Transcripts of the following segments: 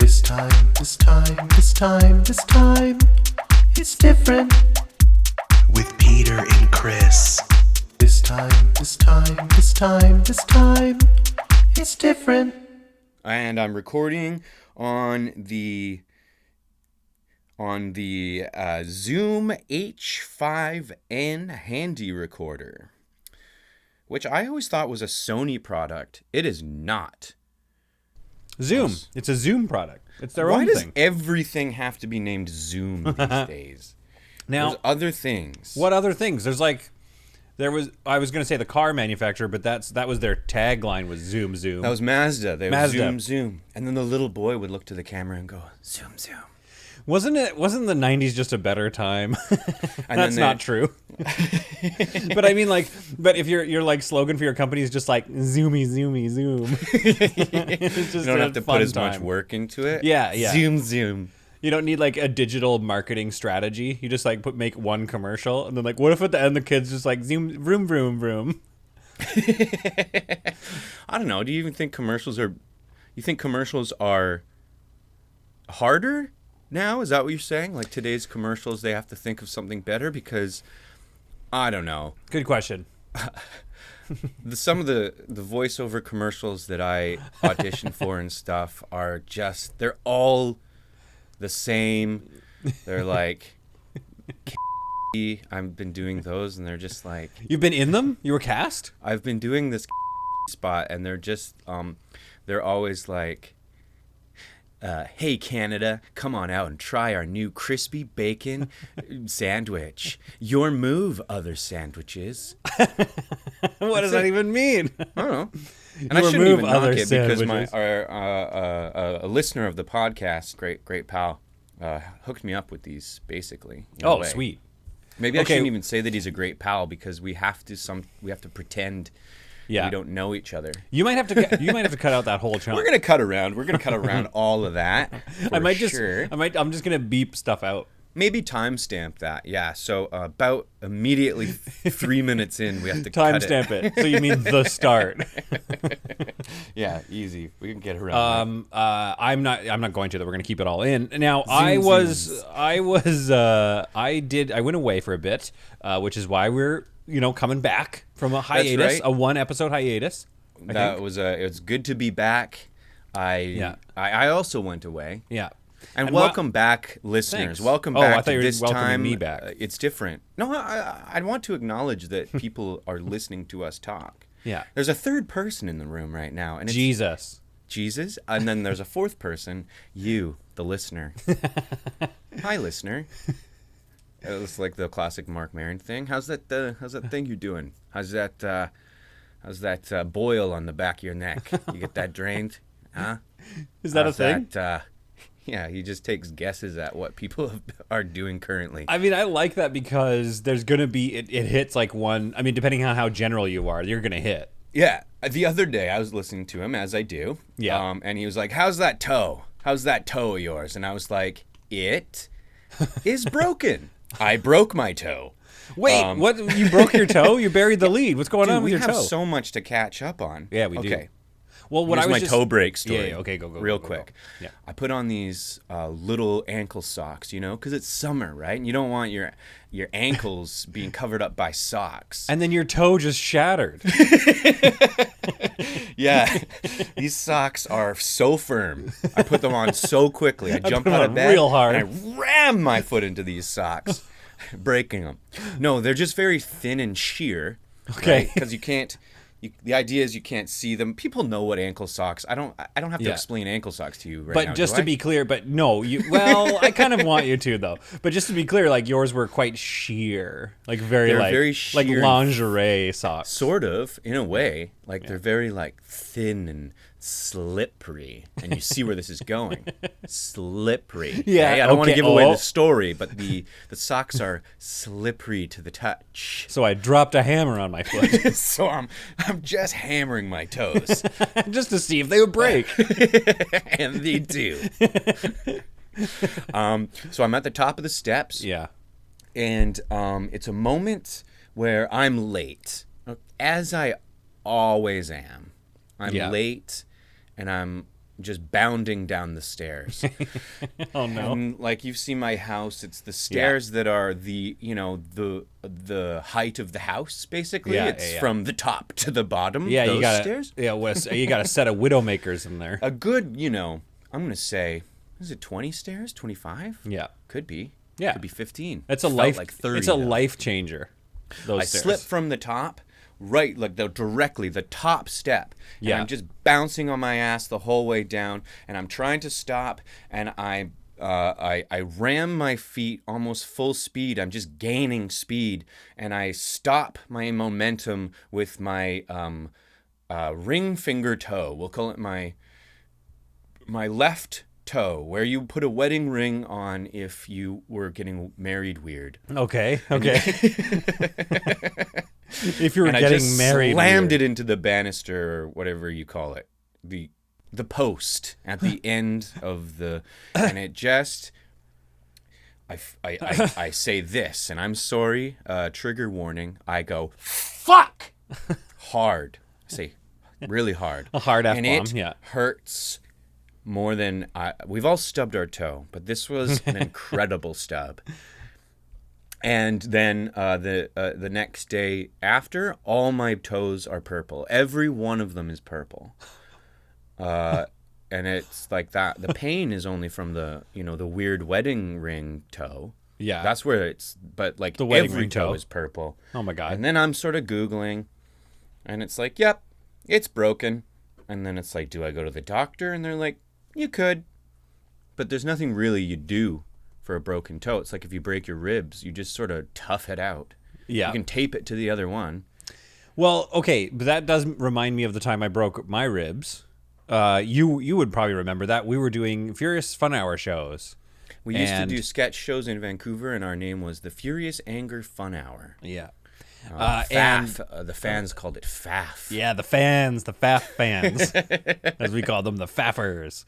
This time, it's different. With Peter and Chris. This time, it's different. And I'm recording on the Zoom H5N handy recorder, which I always thought was a Sony product. It is not. Zoom. It's a Zoom product. It's their Why own does thing. everything have to be named Zoom these days? Now, There's other things. what other things? I was going to say the car manufacturer, but that was their tagline was Zoom Zoom. That was Mazda. They would Mazda. zoom, zoom. And then the little boy would look to the camera and go, zoom, zoom. Wasn't the 90s just a better time? And That's not true. But I mean, but if your slogan for your company is just like zoomy, zoomy, zoom. It's just You don't a have to fun put as time. much work into it. Yeah. Zoom, zoom. You don't need a digital marketing strategy. You just make one commercial and then what if at the end the kid's just zoom, vroom, vroom, vroom. I don't know. Do you even think commercials are harder now? Is that what you're saying? Like today's commercials, they have to think of something better because I don't know. Good question. Some of the voiceover commercials that I audition for and stuff are they're all the same. They're like, I've been doing those and they're just like, You've been in them? You were cast? I've been doing this spot and they're just, they're always like, hey Canada, come on out and try our new crispy bacon sandwich. Your move, other sandwiches. What does that even mean? I don't know. And I Your shouldn't move, even knock other it because sandwiches. a listener of the podcast, great pal, hooked me up with these basically. in a Oh, way. sweet. Maybe I Okay. shouldn't even say that he's a great pal because we have to pretend Yeah. we don't know each other. You might have to cut out that whole chunk. We're gonna cut around all of that. For I'm just gonna beep stuff out. Maybe timestamp that. Yeah. So about immediately 3 minutes in, we have to cut Timestamp it. So you mean the start? Yeah, easy. We can get around. I'm not going to. Though. We're going to keep it all in. Now, Zoom, I went away for a bit, which is why we're coming back from a hiatus, right. a 1-episode hiatus. It was good to be back. I also went away. Yeah. And And welcome back, listeners. Thanks. Welcome Oh, back I thought to you were this welcoming time. me back. It's different. No, I want to acknowledge that people are listening to us talk. Yeah. There's a third person in the room right now, and it's Jesus, and then there's a fourth person, you, the listener. Hi, listener. It's like the classic Mark Maron thing. How's that thing you're doing? How's that boil on the back of your neck? You get that drained? Huh? Is that How's a thing? Yeah, he just takes guesses at what people are doing currently. I mean, I like that because there's going to be, it hits one, I mean, depending on how general you are, you're going to hit. Yeah, the other day I was listening to him, as I do. Yeah. And he was like, how's that toe? How's that toe of yours? And I was like, it is broken. I broke my toe. Wait, what? You broke your toe? You buried the lead. What's going Dude, on with we your have toe? so much to catch up on. Yeah, we do. Okay. Well, what Here's I was my toe break story. Yeah, okay, go. Real go. quick. Yeah. I put on these little ankle socks, because it's summer, right? And you don't want your ankles being covered up by socks. And then your toe just shattered. Yeah, these socks are so firm. I put them on so quickly. I jumped them out of on bed real hard. and I rammed my foot into these socks, breaking them. No, they're just very thin and sheer. Okay. Because you can't. The idea is you can't see them. People know what ankle socks. I don't have to Yeah. explain ankle socks to you right But now. just do to I? be clear, well, I kind of want you to though. But just to be clear, yours were quite sheer, very They're like very like sheer. lingerie socks. Sort of, in a way, they're very thin and slippery, and you see where this is going. Slippery. Yeah, okay? I don't want to okay, give away oh. the story, but the socks are slippery to the touch. So I dropped a hammer on my foot So I'm just hammering my toes, just to see if they would break. and they do. So I'm at the top of the steps. Yeah. And it's a moment where I'm late, as I always am. I'm Yeah. late, and I'm just bounding down the stairs. Oh no. And like you've seen my house, it's the stairs that are the the height of the house basically. Yeah, It's yeah. from the top to the bottom. Yeah, those you got stairs. you got a set of widowmakers in there. A good, I'm gonna say, is it 20 stairs? 25? Yeah. Could be. Yeah. Could be 15. It's a Felt life like 30. It's a though. life changer. Those I stairs. slipped from the top, right, like directly the top step. And Yeah. I'm just bouncing on my ass the whole way down, and I'm trying to stop, and I ram my feet almost full speed. I'm just gaining speed, and I stop my momentum with my ring finger toe. We'll call it my left toe, where you put a wedding ring on if you were getting married weird. Okay. If you were And I getting just married, slammed weird. it into the banister or whatever you call it, the post at the end of the, and it just, I say this, and I'm sorry, trigger warning. I go fuck hard. I say really hard. A hard and F-bomb, it yeah. hurts more than we've all stubbed our toe, but this was an incredible stub. And then the next day after, all my toes are purple. Every one of them is purple. And it's like that. The pain is only from the weird wedding ring toe. Yeah. That's where it's, but like The wedding every ring toe toe. is purple. Oh my God. And then I'm sort of Googling, and it's like, yep, it's broken. And then it's like, do I go to the doctor? And they're like, you could, but there's nothing really you do for a broken toe. It's like if you break your ribs, you just sort of tough it out. Yeah. You can tape it to the other one. Well, okay, but that does remind me of the time I broke my ribs. You would probably remember that. We were doing Furious Fun Hour shows. We used to And- do sketch shows in Vancouver, and our name was the Furious Anger Fun Hour. Yeah. FAF, the fans called it FAF. Yeah, the fans, the FAF fans, as we call them, the faffers.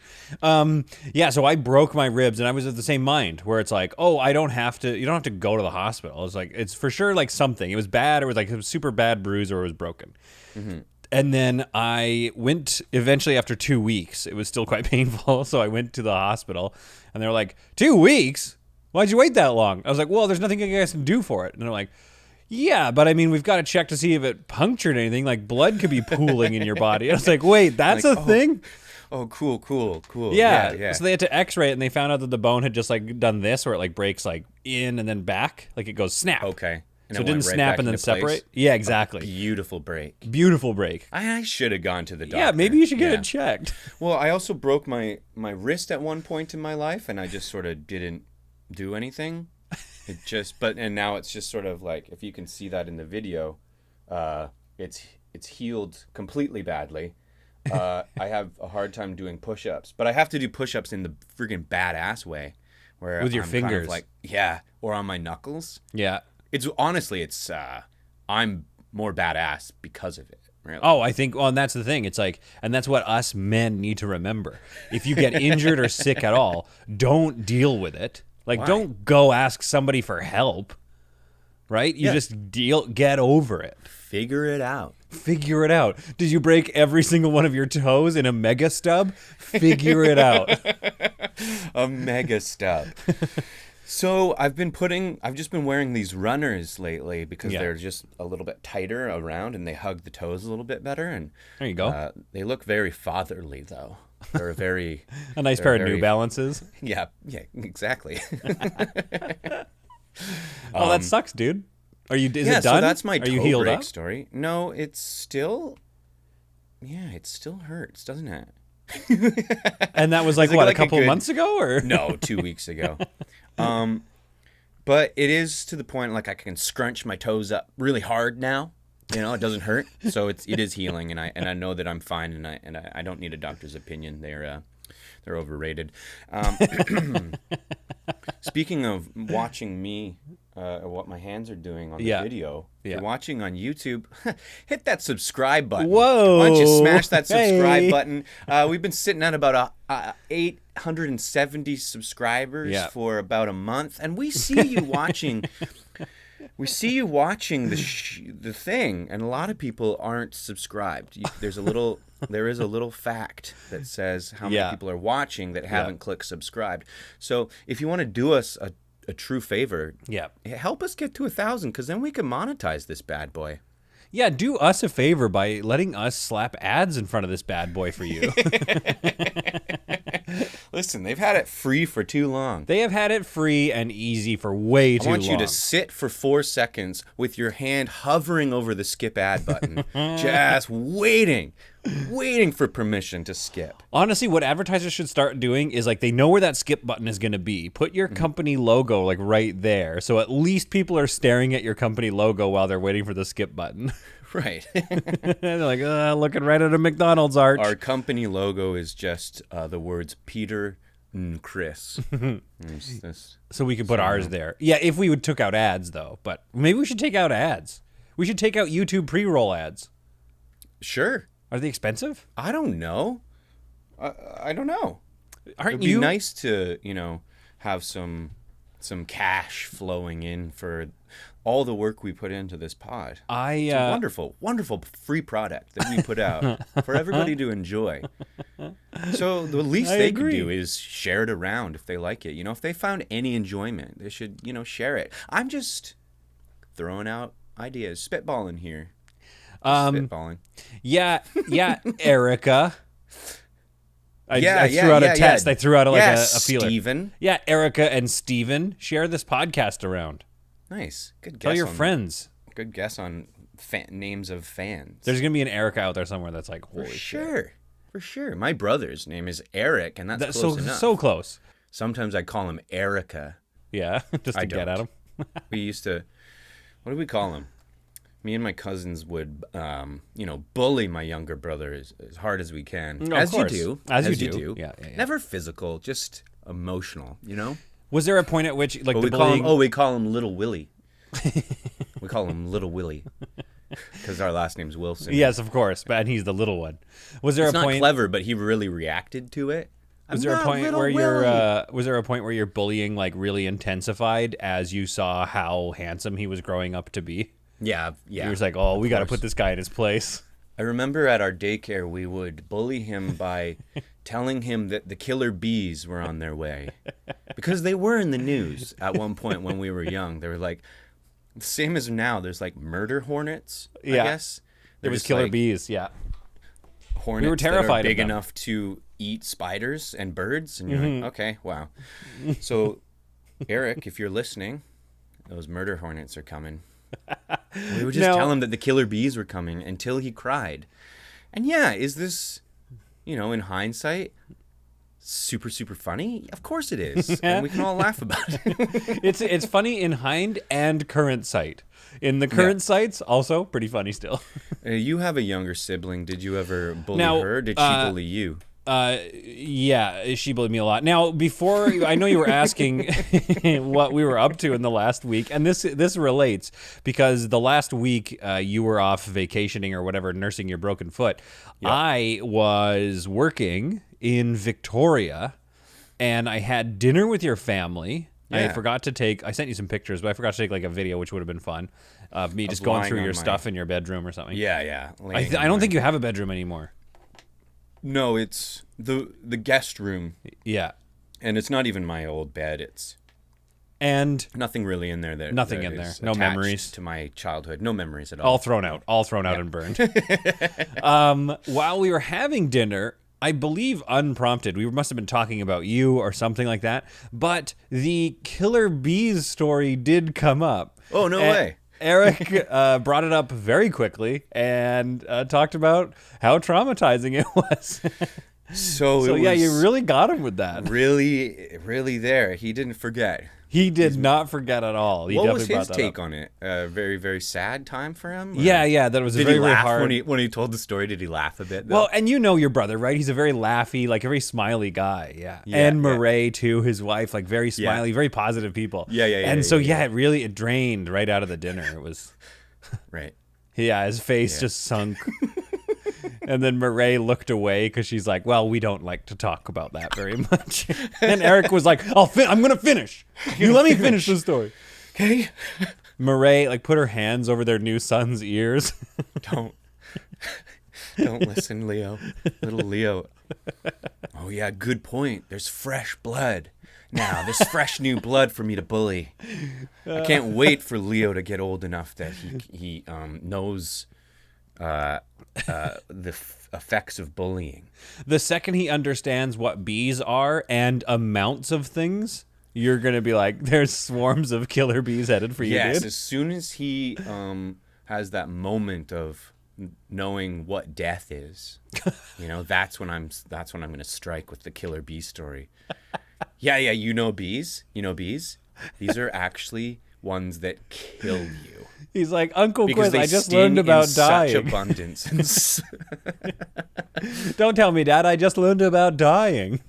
Yeah, so I broke my ribs, and I was of the same mind, where it's like, oh, you don't have to go to the hospital. It's like, it's for sure like something. It was bad. It was like a super bad bruise, or it was broken. Mm-hmm. And then I went, eventually after 2 weeks, it was still quite painful, so I went to the hospital, and they were like, 2 weeks? Why'd you wait that long? I was like, well, there's nothing you guys can do for it. And they're like, yeah, but I mean, we've got to check to see if it punctured anything. Like, blood could be pooling in your body. I was like, wait, that's Like, a thing? Oh, cool. Yeah. So they had to x-ray it, and they found out that the bone had just, like, done this, where it, like, breaks, like, in and then back. Like, it goes snap. Okay. And So it went didn't right snap back and then into place. separate. Yeah, exactly. Beautiful break. Beautiful break. I should have gone to the doctor. Yeah, maybe you should get Yeah. it checked. Well, I also broke my wrist at one point in my life, and I just sort of didn't do anything. And now it's just sort of like, if you can see that in the video, it's healed completely badly. I have a hard time doing push-ups, but I have to do push-ups in the freaking badass way, where With your I'm kind of fingers. like, yeah, or on my knuckles. Yeah. It's honestly, I'm more badass because of it. Really. Oh, I think, well, and that's the thing. It's like, and that's what us men need to remember. If you get injured or sick at all, don't deal with it. Like, Why? don't go ask somebody for help, right? You Yeah. just get over it. Figure it out. Figure it out. Did you break every single one of your toes in a mega stub? Figure it out. A mega stub. So I've just been wearing these runners lately because Yeah. they're just a little bit tighter around and they hug the toes a little bit better. And There you go. they look very fatherly though. They're very A nice they're pair of very- New Balances. yeah, exactly. Oh, that sucks, dude. Is yeah, it done? so that's my Are you toe healed break up? story. No, it still hurts, doesn't it? And that was like, it what, like a a couple good- months ago? Or No, 2 weeks ago. But it is to the point like I can scrunch my toes up really hard now. You know, it doesn't hurt, so it is healing, and I know that I'm fine, and I don't need a doctor's opinion. They're overrated. Speaking of watching me, what my hands are doing on the Yeah. video, if Yeah. you're watching on YouTube, hit that subscribe button. Whoa. Why don't you smash that subscribe Hey. button? We've been sitting at about 870 subscribers Yeah. for about a month, and we see you watching. We see you watching the thing, and a lot of people aren't subscribed. There's a little there is a little fact that says how many Yeah. people are watching that haven't clicked subscribed. So if you want to do us a true favor, Yeah. help us get to 1,000, because then we can monetize this bad boy. Yeah, do us a favor by letting us slap ads in front of this bad boy for you. Listen, they've had it free for too long. They have had it free and easy for way too I long. want you to sit for 4 seconds with your hand hovering over the skip ad button, just waiting for permission to skip. Honestly, what advertisers should start doing is like they know where that skip button is going to be. Put your company logo like right there. So at least people are staring at your company logo while they're waiting for the skip button. Right. They're like, looking right at a McDonald's arch. Our company logo is just the words Peter and Chris. It's this- So we could put ours there. Yeah, if we took out ads though. But maybe we should take out ads. We should take out YouTube pre-roll ads. Sure. Are they expensive? I don't know. I don't know. Aren't It'd be you? nice to, have some cash flowing in for all the work we put into this pod. It's a wonderful, wonderful free product that we put out for everybody to enjoy. So the least I they agree. can do is share it around if they like it. If they found any enjoyment, they should, share it. I'm just throwing out ideas, spitballing here. Spitballing. Yeah, Erica. I Yeah, threw out a test. yeah. I threw out a feeler. Steven. Yeah, Erica and Steven, share this podcast around. Nice. Good guess. Tell your on- friends. Good guess on names of fans. There's gonna be an Erica out there somewhere that's like, holy For shit. sure. For sure. My brother's name is Eric, and that's That's close so enough. so close. Sometimes I call him Erica. Yeah, just to I get at don't. him. We used to, what did we call him? Me and my cousins would, bully my younger brother as hard as we can. No, of as course. you do. As you do. Yeah. Never physical, just emotional, Was there a point at which like But the we bullying? call him Little Willie. We call him Little Willie. Because our last name's Wilson. Yes, of course, but he's the little one. Was there It's a not point? clever, but he really reacted to it. Was there a point where your bullying like really intensified as you saw how handsome he was growing up to be? Yeah. You was like, oh, we got to put this guy in his place. I remember at our daycare, we would bully him by telling him that the killer bees were on their way. Because they were in the news at one point when we were young. They were like, same as now, there's like murder hornets, I Yeah. guess. There They're was just killer like bees, yeah. hornets We were terrified that of are big them. enough to eat spiders and birds. And you're Mm-hmm. like, okay, wow. So, Eric, if you're listening, those murder hornets are coming. We would just Now- tell him that the killer bees were coming until he cried. And yeah, is this, in hindsight, super, super funny? Of course it is. And we can all laugh about it. It's funny in hind and current sight. In the current sights, also pretty funny still. You have a younger sibling. Did you ever bully Now, her? Did she bully you? Yeah, she bullied me a lot. Now, before I know you were asking what we were up to in the last week, and this relates because the last week you were off vacationing or whatever, nursing your broken foot. Yep. I was working in Victoria, and I had dinner with your family. I Yeah. forgot to take. I sent you some pictures, but I forgot to take like a video, which would have been fun. Of me just going lying through on your my- stuff in your bedroom or something. Yeah. I don't think you have a bedroom anymore. No, it's the guest room. Yeah, And it's not even my old bed. It's and nothing really in there. Nothing that in there. is No attached memories. to my childhood. No memories at all all. thrown out and burned. While we were having dinner, I believe unprompted, we must have been talking about you or something like that, but the killer bees story did come up. Oh, no way. Eric brought it up very quickly and talked about how traumatizing it was. So So it yeah, was you really got him with that. really, really there. He didn't forget. He did not forget at all. He What was definitely his brought that take up. on it? Very, very sad time for him? Or Yeah, that was Did very, he very laugh hard. when he told the story? Did he laugh a bit? Though? Well, and you know your brother, right? He's a very laughy, like a very smiley guy. Yeah. Yeah, and yeah. Murray, too, his wife, like very smiley, very positive people. Yeah. And so, it drained right out of the dinner. It was, right. yeah, his face just sunk. And then Murray looked away because she's like, well, we don't like to talk about that very much. And Eric was like, I'm going to finish. You let me finish the story. Okay. Murray, like, put her hands over their new son's ears. Don't. Don't listen, Leo. Little Leo. Oh, yeah, good point. There's fresh blood. Now, there's fresh new blood for me to bully. I can't wait for Leo to get old enough that he knows the effects of bullying. The second he understands what bees are and amounts of things, you're going to be like, there's swarms of killer bees headed for you, Yes, dude. as soon as he has that moment of knowing what death is, that's when I'm going to strike with the killer bee story. Yeah, you know bees. These are actually ones that kill you He's like, Uncle because Quiz, they I just sting learned about in such dying. abundance. Don't tell me, Dad, I just learned about dying.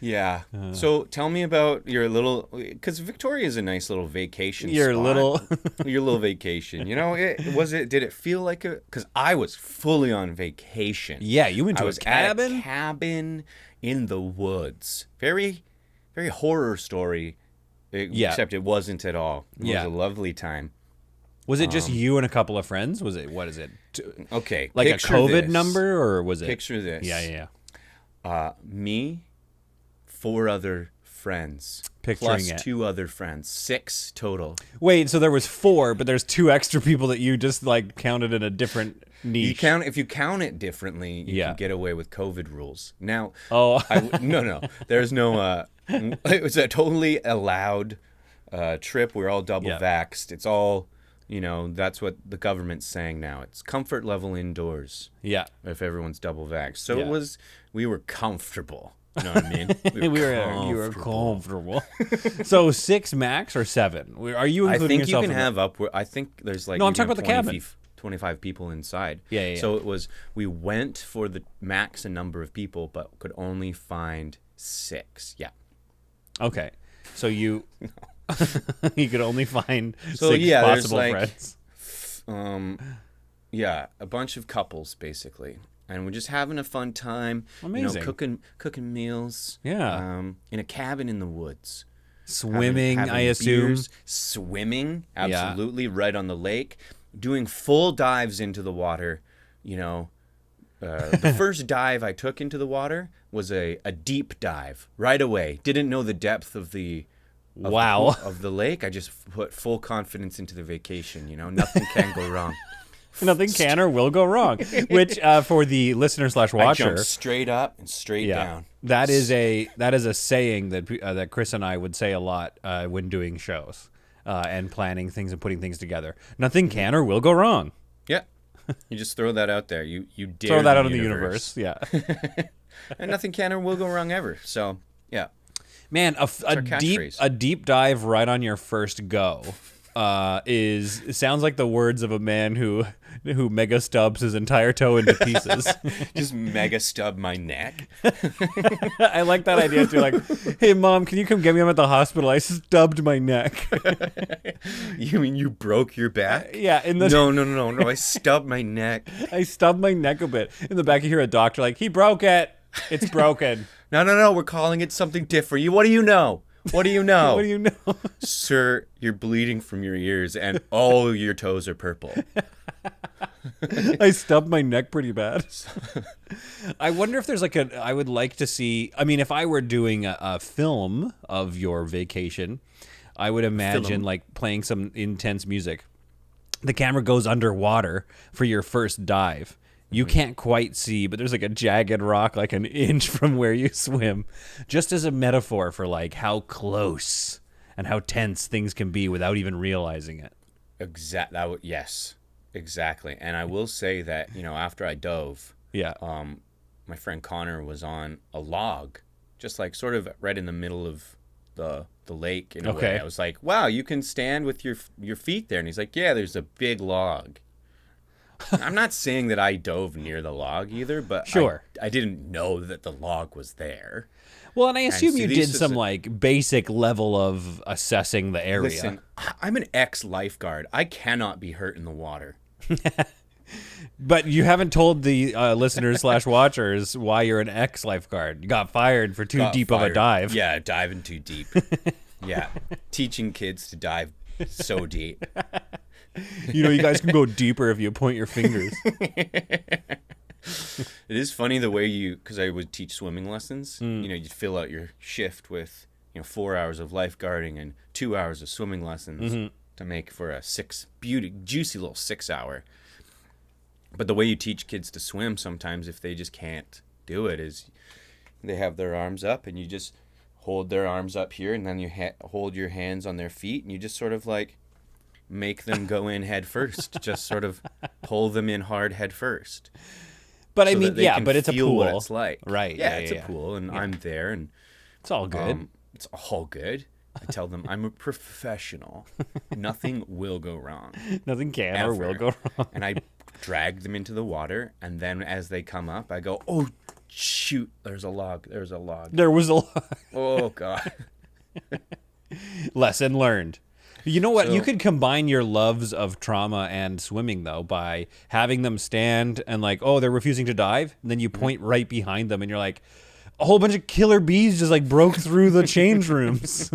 Yeah. So tell me about your little, because Victoria is a nice little vacation Your spot. little- Your little vacation. Did it feel like because I was fully on vacation. Yeah, you went to I a was cabin? at a cabin in the woods. Very, very horror story. Yeah. Except it wasn't at all. It Yeah. was a lovely time. Was it just you and a couple of friends? Was it, what is it? Okay. Like a picture COVID this. number, or was it? Picture this. Yeah. Me, 4 other friends. Picturing plus it. 2 other friends. 6 total. Wait, so there was 4, but there's 2 extra people that you just like counted in a different niche. If you count it differently, you Yeah. can get away with COVID rules. Now, Oh. no. There's no. It was a totally allowed trip. We're all double Yeah. vaxxed. It's all, that's what the government's saying now. It's comfort level indoors Yeah. if everyone's double vaxxed. So Yeah. we were comfortable. You know what I mean? You were comfortable. So 6 max or 7? Are you I including think you yourself can in have upward. I think there's like No, I'm you talking know, about the 20 cabin. 25 people inside. Yeah. So it was. We went for the max number of people, but could only find 6. Yeah. that? Okay. So you you could only find So, 6 yeah, there's, possible like, friends. Yeah, a bunch of couples basically, and we're just having a fun time. Amazing. Cooking meals. Yeah. In a cabin in the woods. Swimming, having I assume. beers, swimming, absolutely, right on the lake, doing full dives into the water. The first dive I took into the water was a deep dive right away. Didn't know the depth of the Wow. of the lake. I just put full confidence into the vacation. Nothing can go wrong. Nothing can or will go wrong. Which, for the listener / I watcher, jumped straight up and straight down. that is a saying that Chris and I would say a lot when doing shows and planning things and putting things together. Nothing can or will go wrong. Yeah. You just throw that out there. You dare Throw that out in the universe. Yeah. And nothing can or will go wrong ever. So, yeah. Man, our catchphrase. a deep dive right on your first go sounds like the words of a man who mega stubs his entire toe into pieces. Just mega stub my neck. I like that idea too. Like, hey mom, can you come get me? I'm at the hospital. I stubbed my neck. You mean you broke your back? Yeah, in the No. I stubbed my neck. I stubbed my neck a bit. In the back, you hear a doctor like, he broke it. It's broken. No. We're calling it something different. What do you know? What do you know? What do you know? Sir, you're bleeding from your ears and all your toes are purple. I stubbed my neck pretty bad. I wonder if there's I would like to see, I mean, if I were doing a film of your vacation, I would imagine like playing some intense music. The camera goes underwater for your first dive. You can't quite see, but there's like a jagged rock like an inch from where you swim, just as a metaphor for like how close and how tense things can be without even realizing it. Yes, exactly. And I will say that, after I dove, Yeah. my friend Connor was on a log, just like sort of right in the middle of the lake in a Okay. way. I was like, wow, you can stand with your feet there. And he's like, yeah, there's a big log. I'm not saying that I dove near the log either, but Sure. I didn't know that the log was there. Well, and I assume see, you these did is some a- like basic level of assessing the area. Listen, I'm an ex-lifeguard. I cannot be hurt in the water. But you haven't told the listeners / watchers why you're an ex-lifeguard. You got fired for too Got deep of a fired. dive. Yeah, diving too deep. Yeah, teaching kids to dive So deep. You know, you guys can go deeper if you point your fingers. It is funny the way because I would teach swimming lessons. Mm. You know, you'd fill out your shift with 4 hours of lifeguarding and 2 hours of swimming lessons Mm-hmm. to make for a juicy little 6 hour. But the way you teach kids to swim sometimes, if they just can't do it, is they have their arms up and you just hold their arms up here, and then you hold your hands on their feet, and you just sort of like make them go in head first. Just sort of pull them in hard head first. But I so mean, that they yeah, can but it's a feel pool. what it's like. Right. Yeah, Yeah, it's yeah. a pool, and I'm there, and It's all good. it's all good. I tell them I'm a professional. Nothing will go wrong. Nothing can or will Ever. go wrong. And I drag them into the water, and then as they come up, I go, "Oh, shoot! There's a log. There's a log. There was a Oh God." lesson learned. You know what? So- You could combine your loves of trauma and swimming, though, by having them stand and like, oh, they're refusing to dive. And then you point right behind them and you're like, a whole bunch of killer bees just like broke through the change rooms.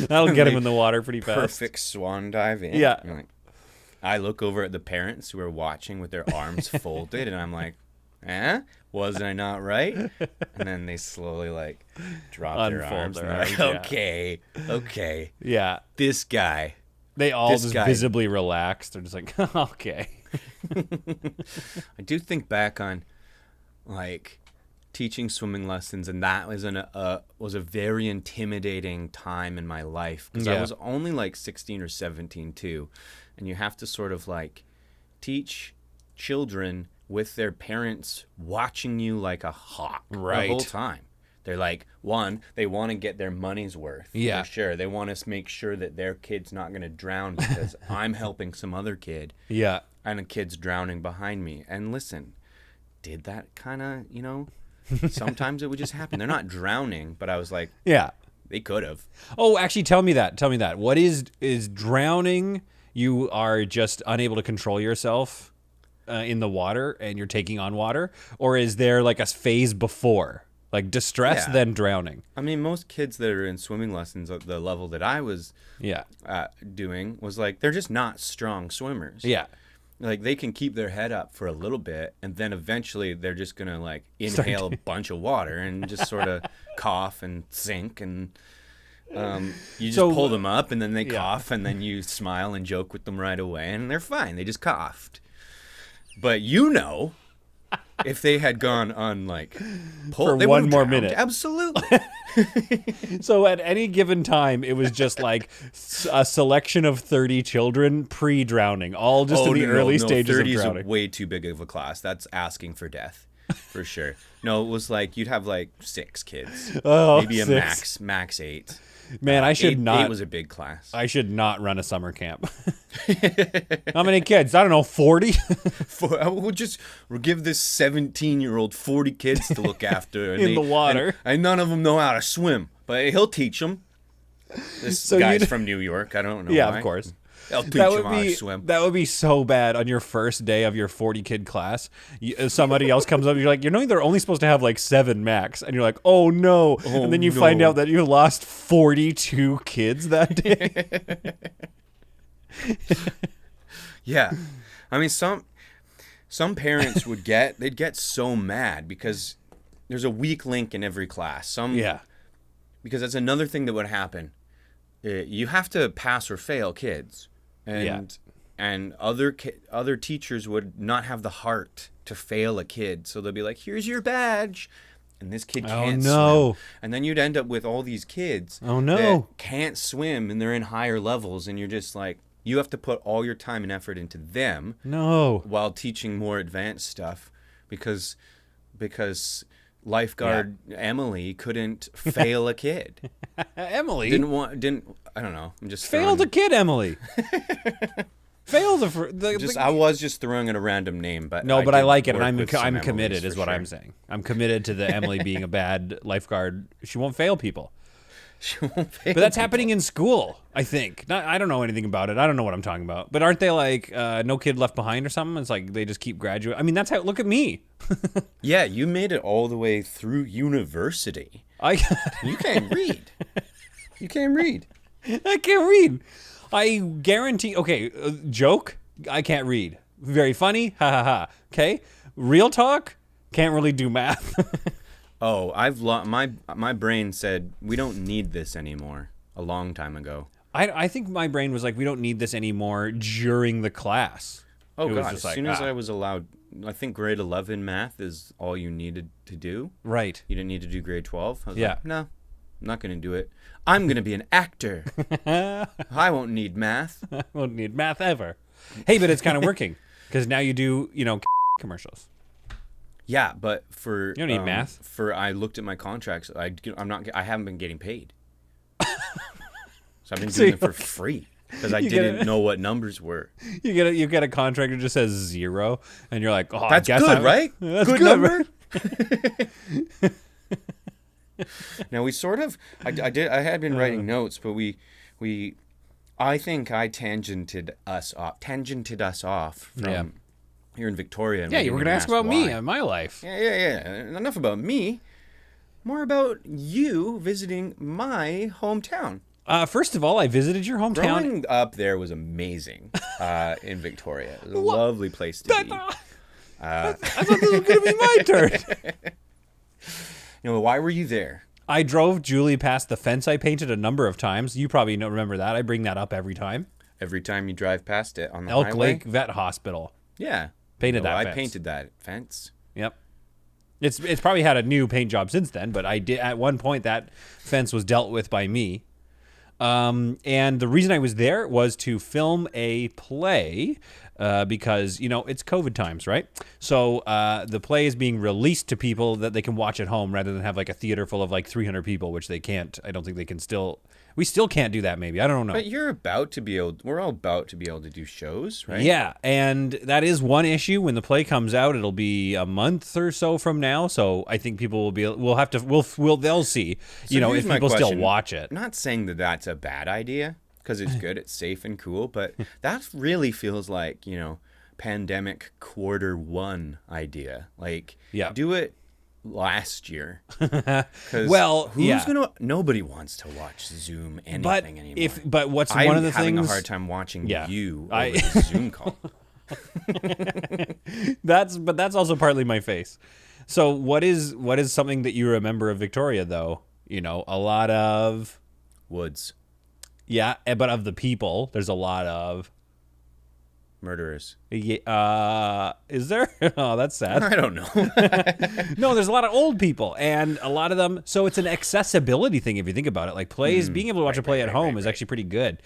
That'll get them in the water pretty fast. Perfect swan dive in. Yeah. You're like, I look over at the parents who are watching with their arms folded, and I'm like, was I not right? And then they slowly like drop their Unfold arms. their And they're like, arms, yeah. okay, Yeah. this guy. They all This just guy- visibly relaxed. They're just like, okay. I do think back on like teaching swimming lessons, and that was was a very intimidating time in my life because I Yeah. was only like 16 or 17 too, and you have to sort of like teach children with their parents watching you like a hawk Right. the whole time. They're like, one, they want to get their money's worth. Yeah. For sure. They want to make sure that their kid's not going to drown because I'm helping some other kid Yeah. and a kid's drowning behind me. And listen, did that kind of, sometimes it would just happen. They're not drowning, but I was like, Yeah. they could have. Oh, actually, tell me that. Tell me that. What is drowning? You are just unable to control yourself in the water, and you're taking on water, or is there like a phase before, like distress, Yeah. then drowning? I mean, most kids that are in swimming lessons at the level that I was Yeah. doing was like, they're just not strong swimmers. Yeah. Like they can keep their head up for a little bit, and then eventually they're just gonna like inhale a bunch of water and just sort of cough and sink, and you just So- pull them up, and then they Yeah. cough, and then you smile and joke with them right away, and they're fine. They just coughed. But if they had gone on like pull, For they one would've more drowned. minute. Absolutely. So at any given time, it was just like a selection of 30 children pre-drowning, all just in the early stages of 30 is drowning. way too big of a class. That's asking for death, for sure. No, it was like you'd have like 6 kids, Oh, maybe a 6. max 8. Man, I should Eight not. was a big class. I should not run a summer camp. How many kids? I don't know, 40. We'll give this 17-year-old 40 kids to look after In the water. and none of them know how to swim, but he'll teach them. This So guy's you'd- from New York. I don't know. Yeah, why. of course. I'll teach That them would how to be swim. that would be so bad on your first day of your 40 kid class. Somebody else comes up, you're like, they're only supposed to have like 7 max, and you're like, oh no, and then you find no. out that you lost 42 kids that day. Yeah, I mean some parents they'd get so mad because there's a weak link in every class. Yeah, Because that's another thing that would happen. You have to pass or fail kids, and other teachers would not have the heart to fail a kid, so they'll be like, "Here's your badge," and this kid can't no. swim, and then you'd end up with all these kids Oh, no. that can't swim, and they're in higher levels, and you're just like, you have to put all your time and effort into them no. while teaching more advanced stuff because lifeguard Emily couldn't fail a kid. Emily I don't know. I'm just failed a throwing, kid. Emily failed I was just throwing in a random name, but No, but I did like it, and work I'm with some Emilys committed, is for what sure. I'm saying. I'm committed to the Emily being a bad lifeguard. She won't fail people. She won't fail But that's people. happening in school, I think. I don't know anything about it. I don't know what I'm talking about. But aren't they like no kid left behind or something? It's like they just keep graduating. I mean, that's how. Look at me. Yeah, you made it all the way through university. I You can't read. You can't read. I can't read. I guarantee. Okay, joke. I can't read. Very funny. Ha ha ha. Okay. Real talk. Can't really do math. Oh, my brain said we don't need this anymore a long time ago. I think my brain was like, we don't need this anymore during the class. Oh It was god! just As like, soon as I was allowed, I think grade 11 math is all you needed to do. Right. You didn't need to do grade 12. I was Yeah. like, no, I'm not going to do it. I'm going to be an actor. I won't need math. Won't need math ever. Hey, but it's kind of working because now you do, commercials. Yeah, but for You don't need math. I looked at my contracts. I haven't been getting paid. So I've been doing it for free because I didn't know what numbers were. You get a contract that just says 0, and you're like, oh, That's I guess good, right? That's Good good. number. Now we sort of I had been writing notes, but I think I tangented us off from Yeah. here in Victoria. And Yeah, we you were didn't going to even ask about me why. and my life. Yeah. Enough about me. More about you visiting my hometown. First of all, I visited your hometown. Growing up there was amazing in Victoria. It was a lovely place to be. I thought this was going to be my turn. Why were you there? I drove Julie past the fence I painted a number of times. You probably remember that. I bring that up every time. Every time you drive past it on the Elk highway? Lake Vet Hospital. Yeah. Painted that I fence. painted that fence. Yep. It's probably had a new paint job since then, but I did at one point that fence was dealt with by me. And the reason I was there was to film a play because, it's COVID times, right? So the play is being released to people that they can watch at home rather than have like a theater full of like 300 people, which they can't. I don't think they can we still can't do that maybe. I don't know. But we're all about to be able to do shows, right? Yeah, and that is one issue. When the play comes out, it'll be a month or so from now. So I think people will be. They'll see. So here's if my people still question. watch it. I'm not saying that that's a bad idea because it's good, it's safe and cool, but that really feels like, pandemic quarter 1 idea. Like, Yeah. do it last year. 'Cause Well, yeah. nobody wants to watch Zoom anything anymore. But what's I'm one of the having things? a hard time watching Yeah. you I- over the Zoom call. That's also partly my face. So what is something that you remember of Victoria though? A lot of Woods. but of the people, there's a lot of. Murderers. Yeah, is there? Oh, that's sad. I don't know. No, there's a lot of old people, and a lot of them. So it's an accessibility thing if you think about it. Like plays, being able to watch a play at home is actually pretty good.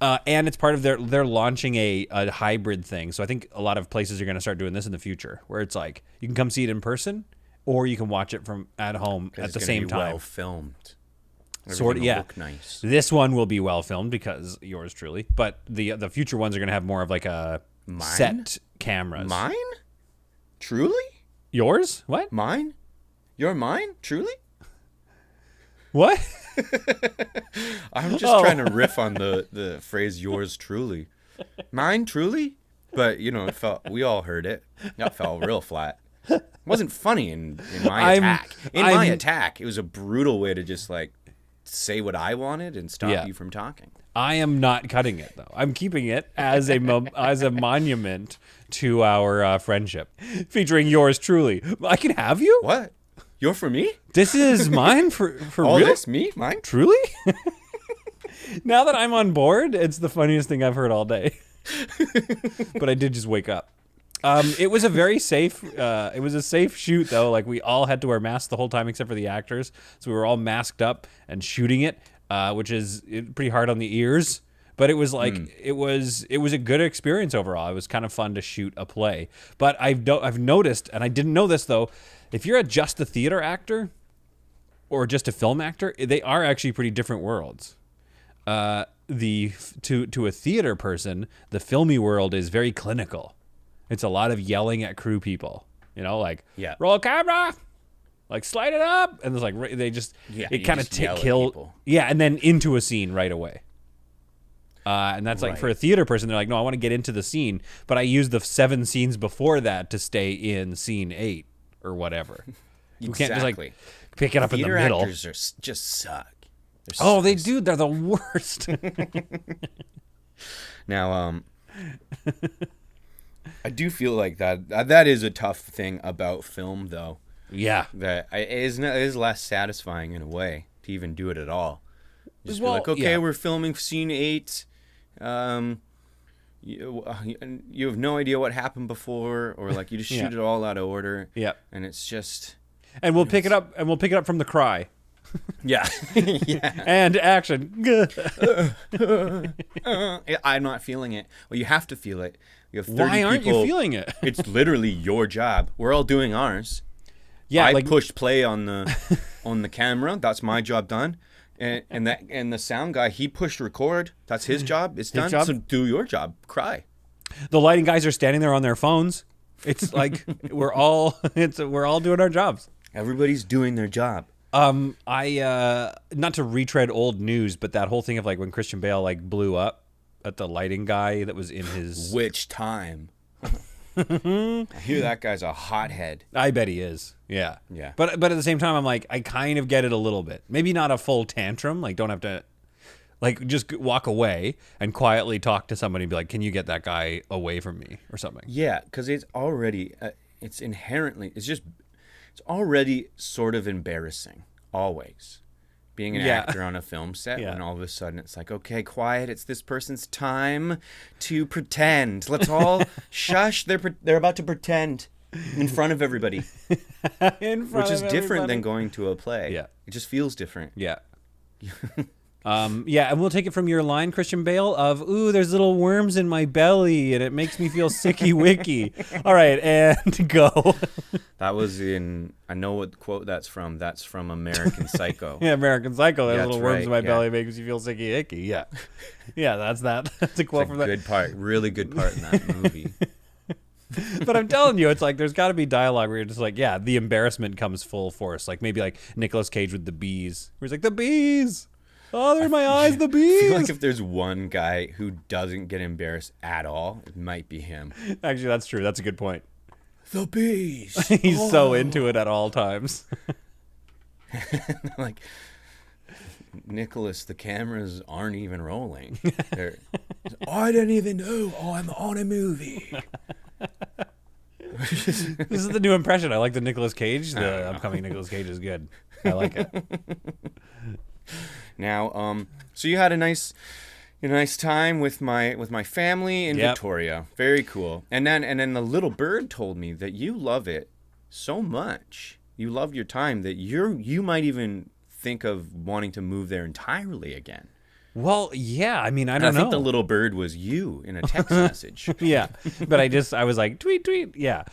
And it's part of they're launching a hybrid thing. So I think a lot of places are going to start doing this in the future, where it's like you can come see it in person, or you can watch it from at home at It's the gonna same be time. well filmed. Sort of, Everything will yeah. Look nice. This one will be well filmed because yours truly, but the future ones are going to have more of like a set cameras. Mine? Truly? Yours? What? Mine? You're mine? Truly? What? I'm just trying to riff on the phrase "yours truly." Mine truly? But we all heard it. That fell real flat. It wasn't funny in my attack. My attack, it was a brutal way to just like say what I wanted and stop you from talking. I am not cutting it though. I'm keeping it as a as a monument to our friendship, featuring yours truly. I can have you. What? You're for me? This is mine for All real. this me? Mine? Truly? Now that I'm on board, it's the funniest thing I've heard all day. But I did just wake up. It was a very safe. It was a safe shoot though. Like we all had to wear masks the whole time except for the actors, so we were all masked up and shooting it, which is pretty hard on the ears. But it was like it was a good experience overall. It was kind of fun to shoot a play. But I've noticed, and I didn't know this though, if you're just a theater actor or just a film actor, they are actually pretty different worlds. To a theater person, the filmy world is very clinical. It's a lot of yelling at crew people, like roll camera, like slide it up, and it's like they just it kind of kill and then into a scene right away. And that's like for a theater person, they're like, no, I want to get into the scene, but I use the 7 scenes before that to stay in scene 8 or whatever. You can't just like pick it up in the middle. Actors just suck. Oh, they do. They're the worst. Now, I do feel like that is a tough thing about film, though. Yeah. It is less satisfying in a way to even do it at all. Just Well, be like, okay, yeah. we're filming scene 8. You have no idea what happened before, or like you just shoot Yeah. it all out of order. Yeah. And it's just, And we'll pick it up from the cry. yeah. Yeah. And action. I'm not feeling it. Well, you have to feel it. You have 30 Why aren't people. you feeling it? It's literally your job. We're all doing ours. Yeah, I like pushed play on the camera. That's my job done. And the sound guy, he pushed record. That's his job. It's done. job? So do your job. Cry. the lighting guys are standing there on their phones. It's like we're all doing our jobs. Everybody's doing their job. I not to retread old news, but that whole thing of like when Christian Bale like blew up at the lighting guy that was in his. Which time? I hear that guy's a hothead. I bet he is. Yeah. Yeah. But at the same time, I'm like, I kind of get it a little bit. Maybe not a full tantrum. Like, don't have to, like, just walk away and quietly talk to somebody and be like, can you get that guy away from me or something? Yeah, because it's already, it's already sort of embarrassing, always. Being an Yeah. actor on a film set, Yeah. when all of a sudden it's like, okay, quiet, it's this person's time to pretend. Let's all shush, they're about to pretend in front of everybody, In front which is of different than everybody. going to a play. Yeah. It just feels different. Yeah. Yeah, and we'll take it from your line, Christian Bale, of, ooh, there's little worms in my belly, and it makes me feel sicky wicky. All right, and go. That was I know what quote that's from. That's from American Psycho. Yeah, American Psycho, there's Yeah, little that's worms right, in my yeah. belly, makes you feel sicky icky. Yeah. Yeah, that's that. That's a quote It's a from that. good part, really good part in that movie. But I'm telling you, it's like there's got to be dialogue where you're just like, yeah, the embarrassment comes full force. Like maybe like Nicolas Cage with the bees, where he's like, the bees. Oh, they're in my eyes, the I bees. feel like if there's one guy who doesn't get embarrassed at all, it might be him. Actually, that's true. That's a good point. The bees. He's so into it at all times. Like, Nicholas, the cameras aren't even rolling. I didn't even know I'm on a movie. This is the new impression. I like the Nicolas Cage. The upcoming Nicolas Cage is good. I like it. Now, so you had a nice time with my family in Yep. Victoria. Very cool. And then the little bird told me that you love it so much. You love your time that you might even think of wanting to move there entirely again. Well, yeah. I mean, I And don't I think know. the little bird was you in a text message. Yeah, but I was like, tweet. Yeah.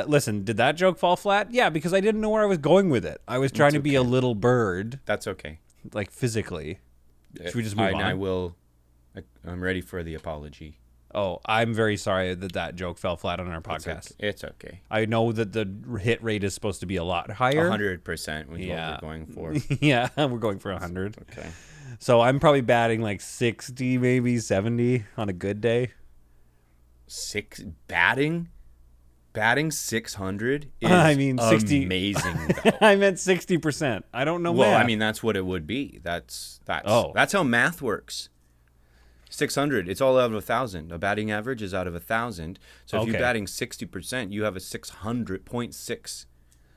Listen, did that joke fall flat? Yeah, because I didn't know where I was going with it. I was trying to be a little bird, That's okay. like physically. Should we just move on? I'm ready for the apology. Oh, I'm very sorry that joke fell flat on our podcast. It's okay. I know that the hit rate is supposed to be a lot higher. 100% was Yeah. what we're going for. Yeah, we're going for 100. Okay. So I'm probably batting like 60, maybe 70 on a good day. Batting 600 is I mean, 60 amazing though. I meant 60%. I don't know Well, math. I mean that's what it would be. That's Oh. that's how math works. 600, it's all out of 1,000. A batting average is out of 1,000. So if Okay. you're batting 60%, you have a 600.6.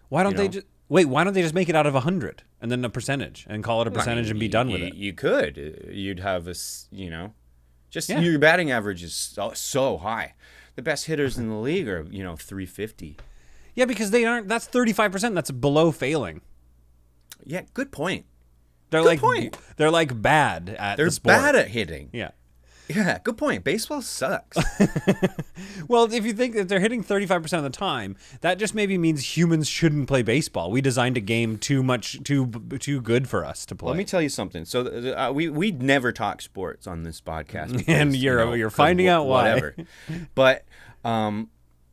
why don't you they know. just wait? Why don't they just make it out of 100 and then a percentage and call it a percentage and be done with it? You could. You'd have just Yeah. your batting average is so high. The best hitters in the league are 350. Yeah, because they aren't. That's 35%. That's below failing. Yeah, good point. They're Good like point. they're like bad at They're the sport. bad at hitting. Yeah. Yeah, good point. Baseball sucks. Well, if you think that they're hitting 35% of the time, that just maybe means humans shouldn't play baseball. We designed a game too good for us to play. Let me tell you something. So we never talk sports on this podcast. Because, And you're finding out why. Whatever. But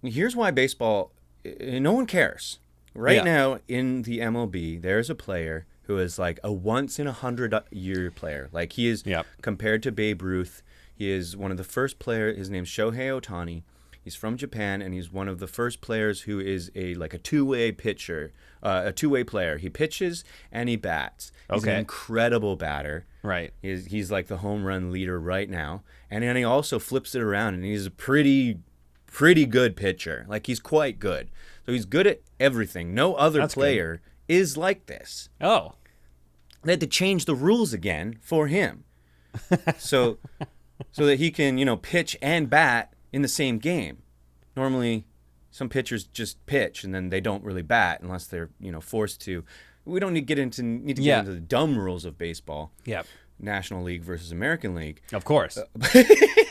here's why baseball. No one cares. Right Yeah. now in the MLB, there's a player who is like a once in 100-year player. Like he is Yep. compared to Babe Ruth. He is one of the first players. His name's Shohei Ohtani. He's from Japan, and he's one of the first players who is a two-way pitcher, a two-way player. He pitches and he bats. He's an incredible batter. Right. He's like the home run leader right now, and then he also flips it around, and he's a pretty good pitcher. Like, he's quite good. So he's good at everything. No other player is like this. Oh. They had to change the rules again for him, so that he can pitch and bat in the same game. Normally, some pitchers just pitch and then they don't really bat unless they're forced to. We don't need to get into the dumb rules of baseball. Yeah. National League versus American League. Of course.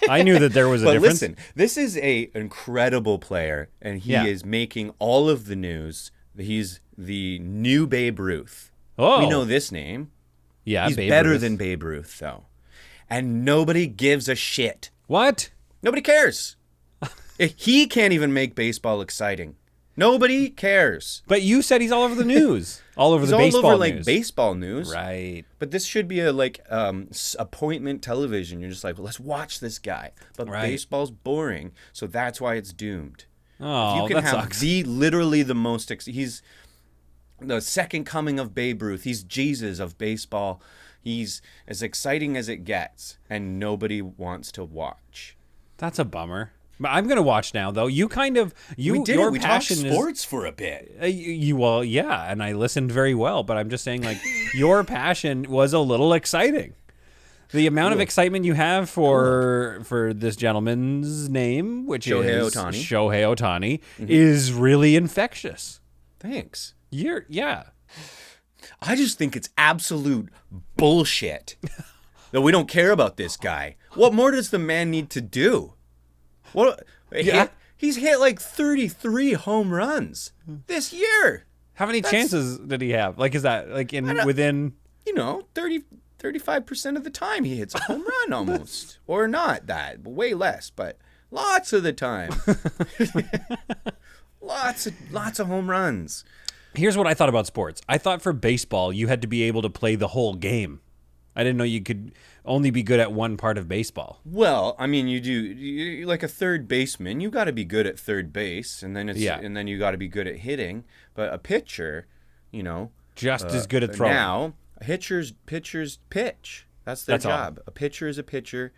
I knew that there was a difference. But listen, this is an incredible player, and he is making all of the news. He's the new Babe Ruth. Oh. We know this name. Yeah, he's better than Babe Ruth, though. And nobody gives a shit. What? Nobody cares. He can't even make baseball exciting. Nobody cares. But you said he's all over the news. All over the baseball news. All over like baseball news. Right. But this should be a appointment television. You're just like, well, let's watch this guy. But baseball's boring, so that's why it's doomed. Oh, if you can that have sucks. literally the most. He's the second coming of Babe Ruth. He's Jesus of baseball. He's as exciting as it gets, and nobody wants to watch. That's a bummer. I'm gonna watch now, though. You kind of we did your it. We passion talked sports for a bit. Yeah, and I listened very well. But I'm just saying, like, your passion was a little exciting. The amount of excitement you have for this gentleman's name, which Shohei is Ohtani. Shohei Ohtani, is really infectious. Thanks. I just think it's absolute bullshit that we don't care about this guy. What more does the man need to do? He's hit like 33 home runs this year. How many chances did he have? Like, is that like within 35% of the time he hits a home run almost, or not that, but way less, but lots of the time. lots of home runs. Here's what I thought about sports. I thought for baseball, you had to be able to play the whole game. I didn't know you could only be good at one part of baseball. Well, I mean, you like a third baseman, you got to be good at third base, and then and then you got to be good at hitting. But a pitcher, just as good at throwing. Now, pitchers pitch. That's their job. A pitcher is a pitcher.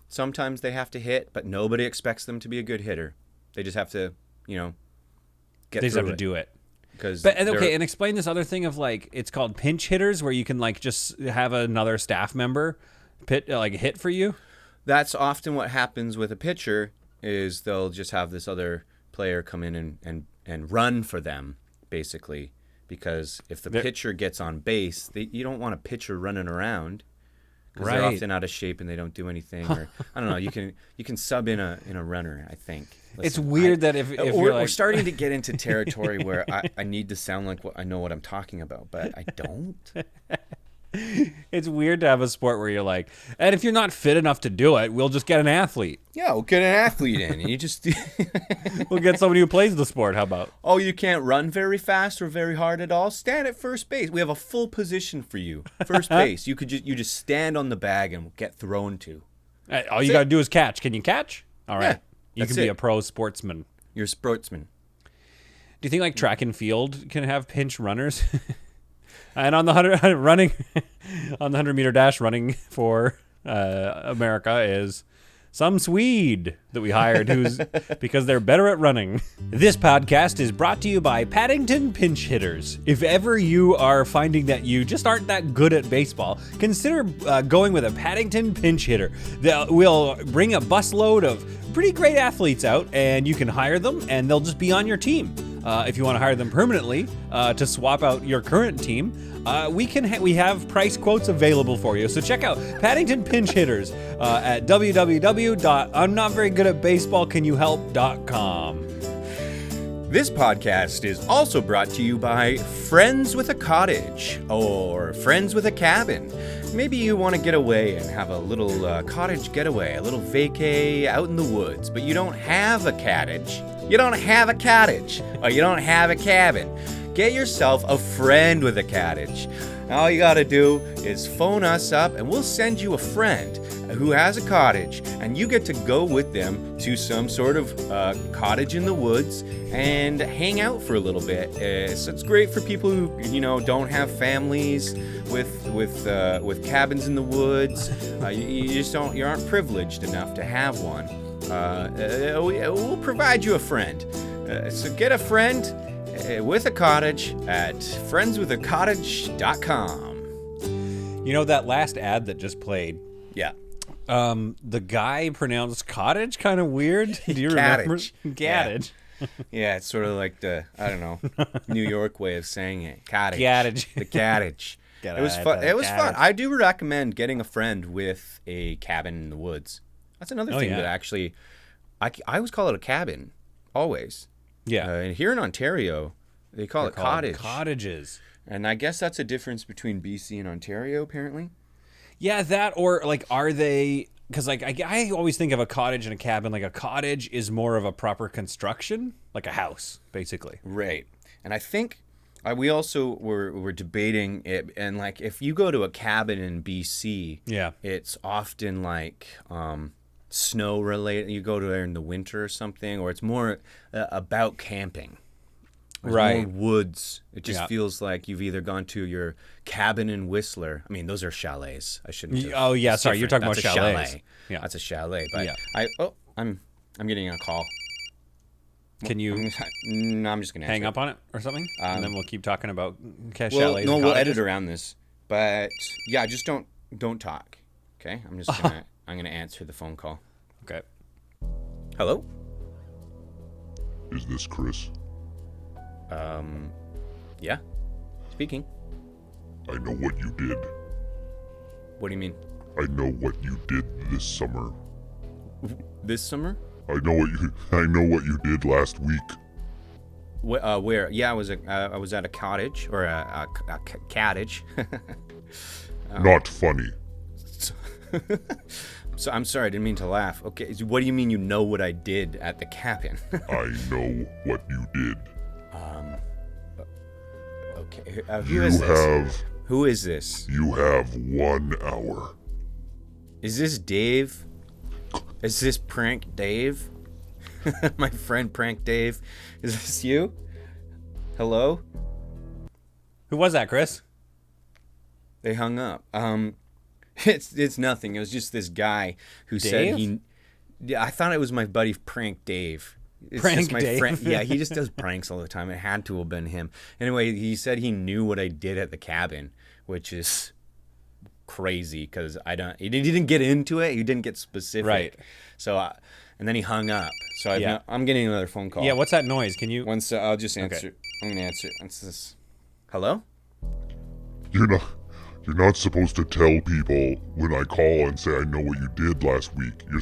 Sometimes they have to hit, but nobody expects them to be a good hitter. They just have to, get They just have to do it. And explain this other thing of like it's called pinch hitters, where you can like just have another staff member hit for you. That's often what happens with a pitcher is they'll just have this other player come in and run for them, basically, because if the pitcher gets on base, you don't want a pitcher running around because they're often out of shape and they don't do anything. Or I don't know. You can sub in a runner, I think. Listen, it's weird that if we're starting to get into territory where I need to sound like I know what I'm talking about, but I don't. It's weird to have a sport where you're like, and if you're not fit enough to do it, we'll just get an athlete. Yeah, we'll get an athlete in, and you just we'll get somebody who plays the sport. How about? Oh, you can't run very fast or very hard at all? Stand at first base. We have a full position for you. First base. You just stand on the bag and get thrown to. All you got to do is catch. Can you catch? All right. Yeah, you can be a pro sportsman. You're a sportsman. Do you think like track and field can have pinch runners? And on the 100-meter dash, running for America is some Swede that we hired because they're better at running. This podcast is brought to you by Paddington Pinch Hitters. If ever you are finding that you just aren't that good at baseball, consider going with a Paddington Pinch Hitter. We'll bring a busload of pretty great athletes out, and you can hire them, and they'll just be on your team. If you want to hire them permanently to swap out your current team, we have price quotes available for you. So check out Paddington Pinch Hitters at www.I'mNotVeryGoodAtBaseballCanYouHelp.com. This podcast is also brought to you by Friends with a Cottage or Friends with a Cabin. Maybe you want to get away and have a little cottage getaway, a little vacay out in the woods, but you don't have a cottage. You don't have a cottage, or you don't have a cabin. Get yourself a friend with a cottage. All you gotta do is phone us up and we'll send you a friend who has a cottage, and you get to go with them to some sort of cottage in the woods and hang out for a little bit. So it's great for people who don't have families with cabins in the woods. You aren't privileged enough to have one. We'll provide you a friend. So get a friend with a cottage at friendswithacottage.com. You know that last ad that just played? Yeah. The guy pronounced cottage kind of weird. Do you remember? Cottage. Yeah, it's sort of like the, I don't know, New York way of saying it. Cottage. Cottage. The cottage. It was fun. It was fun. I do recommend getting a friend with a cabin in the woods. That's another thing that actually, I always call it a cabin, always. Yeah. And here in Ontario, they call it cottage. Cottages. And I guess that's a difference between BC and Ontario, apparently. Yeah, that or like, are they? Because like I always think of a cottage and a cabin. Like a cottage is more of a proper construction, like a house, basically. Right. And I think we also were debating it, and like if you go to a cabin in BC, it's often like snow related. You go to there in the winter or something, or it's more about camping. There's right. more woods. It just feels like you've either gone to your cabin in Whistler. I mean, those are chalets. I shouldn't. Oh yeah, sorry. You're talking about chalets. Chalet. Yeah, that's a chalet. But yeah. I'm getting a call. Can you? No, I'm just gonna hang up on it or something, and then we'll keep talking about chalets. No, and we'll edit around this. But yeah, just don't talk. Okay, I'm just gonna answer the phone call. Okay. Hello. Is this Chris? Yeah. Speaking. I know what you did. What do you mean? I know what you did this summer. This summer? I know what you did last week. Where? Yeah, I was at a cottage or a cottage. Not funny. So I'm sorry, I didn't mean to laugh. Okay, so what do you mean you know what I did at the cabin? I know what you did. Okay, who is this? Who is this? You have 1 hour. Is this Dave? Is this Prank Dave? My friend Prank Dave? Is this you? Hello? Who was that, Chris? They hung up. It's nothing. It was just this guy who said he. Yeah, I thought it was my buddy Prank Dave. It's Prank just my Dave. friend. Yeah, he just does pranks all the time. It had to have been him. Anyway, he said he knew what I did at the cabin, which is crazy because he didn't get into it. He didn't get specific. Right. So, and then he hung up. So I'm getting another phone call. Yeah. What's that noise? Can you? I'll just answer. Okay. I'm gonna answer. What's this? Hello? You're not supposed to tell people when I call and say I know what you did last week. You're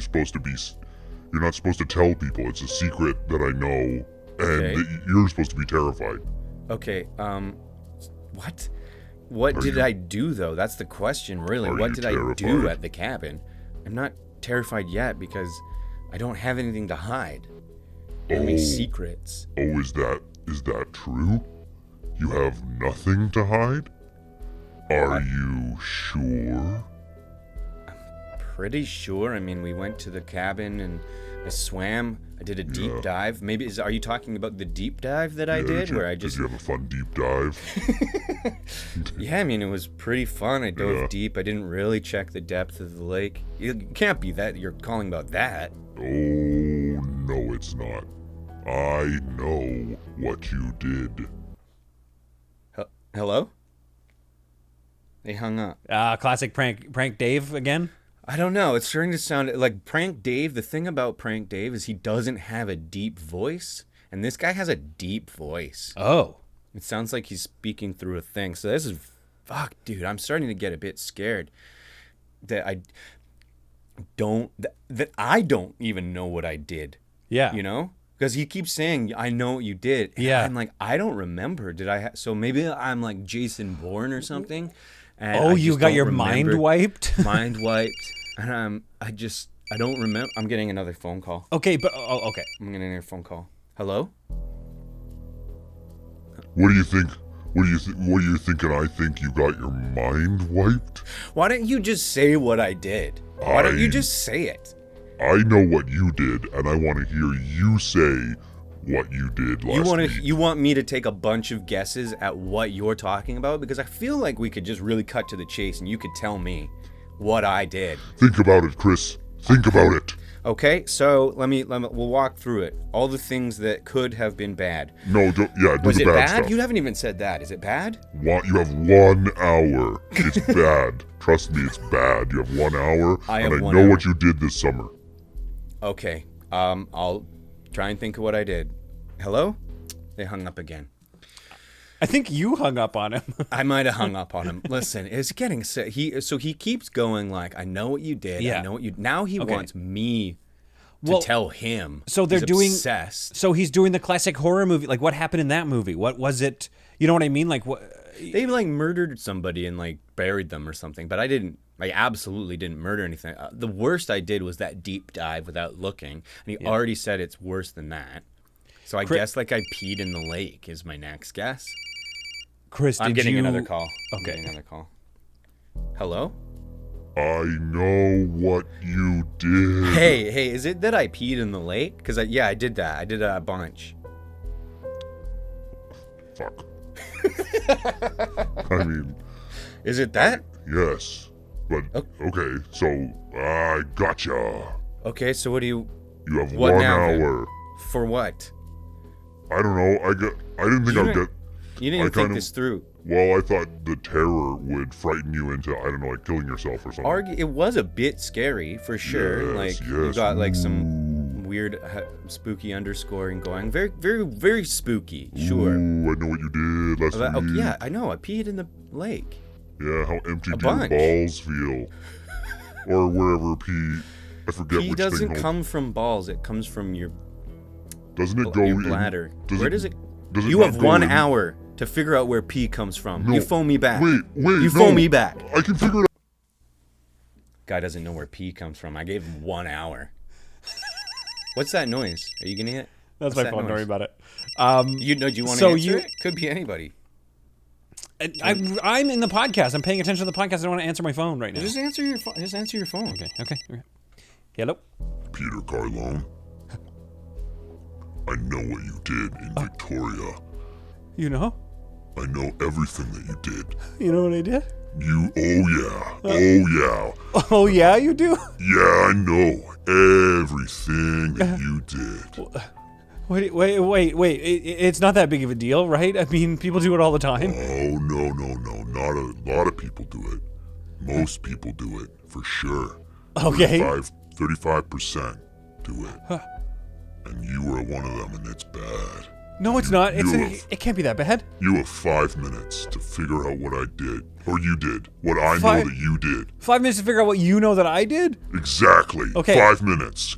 not supposed to tell people. It's a secret that I know, and you're supposed to be terrified. Okay. What? What did I do though? That's the question, really. What did I do at the cabin? I'm not terrified yet because I don't have anything to hide. I don't have any secrets. Oh, is that true? You have nothing to hide? Are you sure? Pretty sure. I mean, we went to the cabin and I swam. I did a deep dive. Maybe are you talking about the deep dive that I did? Did you have a fun deep dive? Yeah, I mean, it was pretty fun. I dove deep. I didn't really check the depth of the lake. It can't be that you're calling about that. Oh, no, it's not. I know what you did. Hello? They hung up. Classic prank Dave again? I don't know. It's starting to sound like Prank Dave. The thing about Prank Dave is he doesn't have a deep voice. And this guy has a deep voice. Oh. It sounds like he's speaking through a thing. So this is... Fuck, dude. I'm starting to get a bit scared. That I don't even know what I did. Yeah. You know? Because he keeps saying, I know what you did. And I'm like, I don't remember. Did I? So maybe I'm like Jason Bourne or something. And you got your mind wiped? Mind wiped. And I don't remember. I'm getting another phone call. Okay, but okay. I'm getting another phone call. Hello? What do you think? What are you thinking? I think you got your mind wiped? Why don't you just say what I did? Why don't you just say it? I know what you did, and I want to hear you say what you did last week. You want me to take a bunch of guesses at what you're talking about? Because I feel like we could just really cut to the chase and you could tell me what I did. Think about it, Chris. Think about it. Okay, so we'll walk through it. All the things that could have been bad. No, do Was the it bad bad? stuff. You haven't even said that. Is it bad? You have 1 hour. It's bad. Trust me, it's bad. You have 1 hour, I and have I 1 know hour. what you did this summer. Okay. I'll try and think of what I did. Hello? They hung up again. I think you hung up on him. I might have hung up on him. Listen, it's getting he keeps going like, I know what you did. Yeah. I know what you. Now he Okay. wants me to Well, tell him. so they're He's doing- obsessed. So he's doing the classic horror movie. Like, what happened in that movie? What was it? You know what I mean? Like, what? They like murdered somebody and like buried them or something. But I didn't. I absolutely didn't murder anything. The worst I did was that deep dive without looking, and he already said it's worse than that. So I guess like I peed in the lake is my next guess. Chris, I'm did getting you... another call. I'm Okay. getting another call. Hello? I know what you did. Hey, is it that I peed in the lake? Because I did that. I did a bunch. Fuck. I mean, Is it that? yes. But, okay, so, I gotcha. Okay, so what do you... You have What 1 now, then? hour. For what? I don't know. I didn't think You I'd didn't- get... You didn't I even think kinda- this through. Well, I thought the terror would frighten you into, I don't know, like killing yourself or something. It was a bit scary, for sure. Yes, like, you yes. got, like, some weird spooky underscoring going. Very, very, very spooky, sure. Ooh, I know what you did last Oh, week. yeah, I know. I peed in the lake. Yeah, how empty do bunch. your balls feel? Or wherever pee... I forget Pee which doesn't thing... come from balls. It comes from your Doesn't it go your in... bladder. Where does it... Does it You not have go 1 in- hour to figure out where pee comes from. No, You phone me back. Wait, You no, phone me back. I can figure it out. Guy doesn't know where pee comes from. I gave him 1 hour. What's that noise? Are you getting it? That's What's my that phone. Don't worry noise? about it. You know? Do you want to So answer you- it? Could be anybody. I'm in the podcast. I'm paying attention to the podcast. I don't want to answer my phone right now. Just answer your phone. Just answer your phone. Okay. Hello? Peter Carlone. I know what you did in Victoria. You know? I know everything that you did. You know what I did? You... Oh, yeah. Oh, yeah, you do? Yeah, I know everything that you did. Wait. It's not that big of a deal, right? I mean, people do it all the time. Oh, no. Not a lot of people do it. Most people do it, for sure. Okay. 35% do it. And you were one of them, and it's bad. No, it's not. you- It can't be that bad. You have 5 minutes to figure out what I did. Or you did. What I know Five- that you did. 5 minutes to figure out what you know that I did? Exactly. Okay. 5 minutes.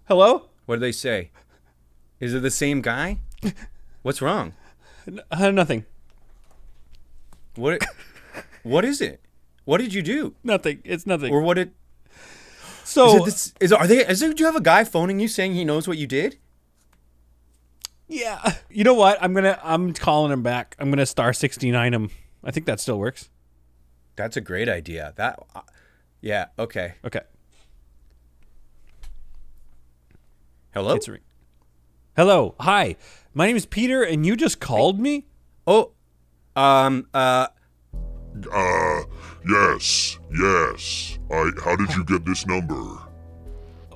Hello? What did they say? Is it the same guy? What's wrong? Nothing. What is it? What did you do? Nothing. It's nothing. Or what did? So, Do you have a guy phoning you saying he knows what you did? yeah. You know what? I'm calling him back. I'm gonna star 69 him. I think that still works. That's a great idea. Yeah. Okay. Okay. Hello. It's a ring. Hello. Hi. My name is Peter, and you just called me? Oh. Yes. How did you get this number?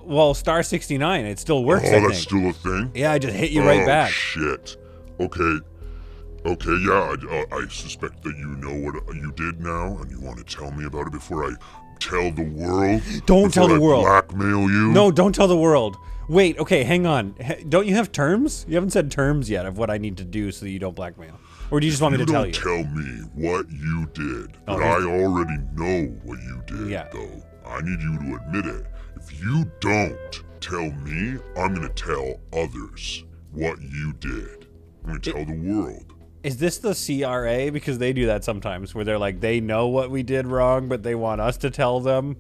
Well, star 69. It still works, I Oh, think. that's still a thing? Yeah, I just hit you right back. Shit. Okay, yeah, I suspect that you know what you did now, and you want to tell me about it before I tell the world? Don't tell Before the I world. blackmail you? No, don't tell the world. Wait, okay, hang on. Don't you have terms? You haven't said terms yet of what I need to do so that you don't blackmail. Or do you just want me to tell you? Don't tell me what you did, Oh, but I already know what you did, Yeah. though. I need you to admit it. If you don't tell me, I'm going to tell others what you did. I'm going to tell the world. Is this the CRA? Because they do that sometimes, where they're like, they know what we did wrong, but they want us to tell them.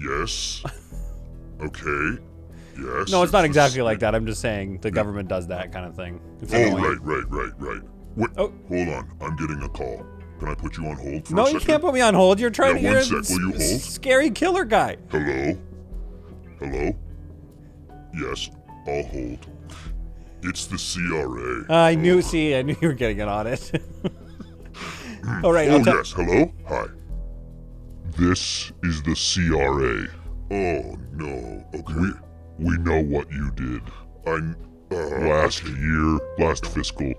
Yes. Okay. Yes. No, it's not exactly like that. I'm just saying the government does that kind of thing. It's Oh, annoying. right. Wait, Oh. hold on. I'm getting a call. Can I put you on hold for a No, second? you can't put me on hold. You're trying Yeah, to one hear sec. Will you hold? scary killer guy. Hello? Hello? Yes, I'll hold. It's the CRA. I knew you were getting it on it. All right. Oh, I'll tell- yes. Hello? Hi. This is the CRA. Oh, no. Okay. We know what you did. Last year, last fiscal.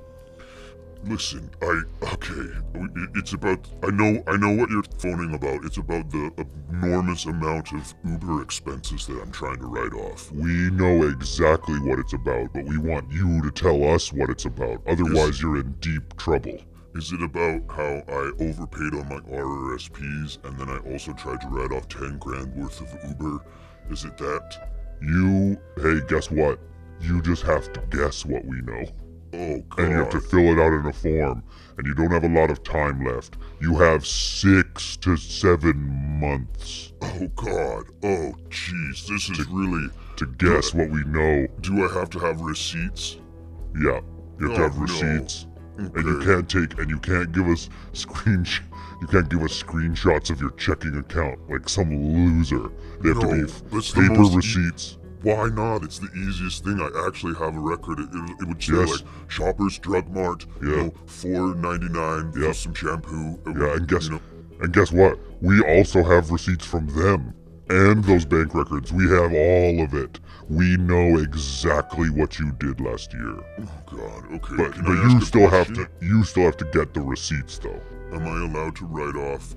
Listen, it's about, I know what you're phoning about. It's about the enormous amount of Uber expenses that I'm trying to write off. We know exactly what it's about, but we want you to tell us what it's about. Otherwise, you're in deep trouble. Is it about how I overpaid on my RRSPs and then I also tried to write off 10 grand worth of Uber? Is it that? Hey, guess what? You just have to guess what we know. Oh, God. And you have to fill it out in a form. And you don't have a lot of time left. You have 6 to 7 months. Oh, God. Oh, jeez. This is really... To guess what we know. Do I have to have receipts? Yeah. You have to have receipts. No. Okay. And you can't give us screenshots of your checking account like some loser. They have to be paper receipts. Why not? It's the easiest thing. I actually have a record. It would say like Shoppers Drug Mart, $4.99 for some shampoo. And guess what? We also have receipts from them and those bank records. We have all of it. We know exactly what you did last year. Oh God. Okay. But you still have to get the receipts though. Am I allowed to write off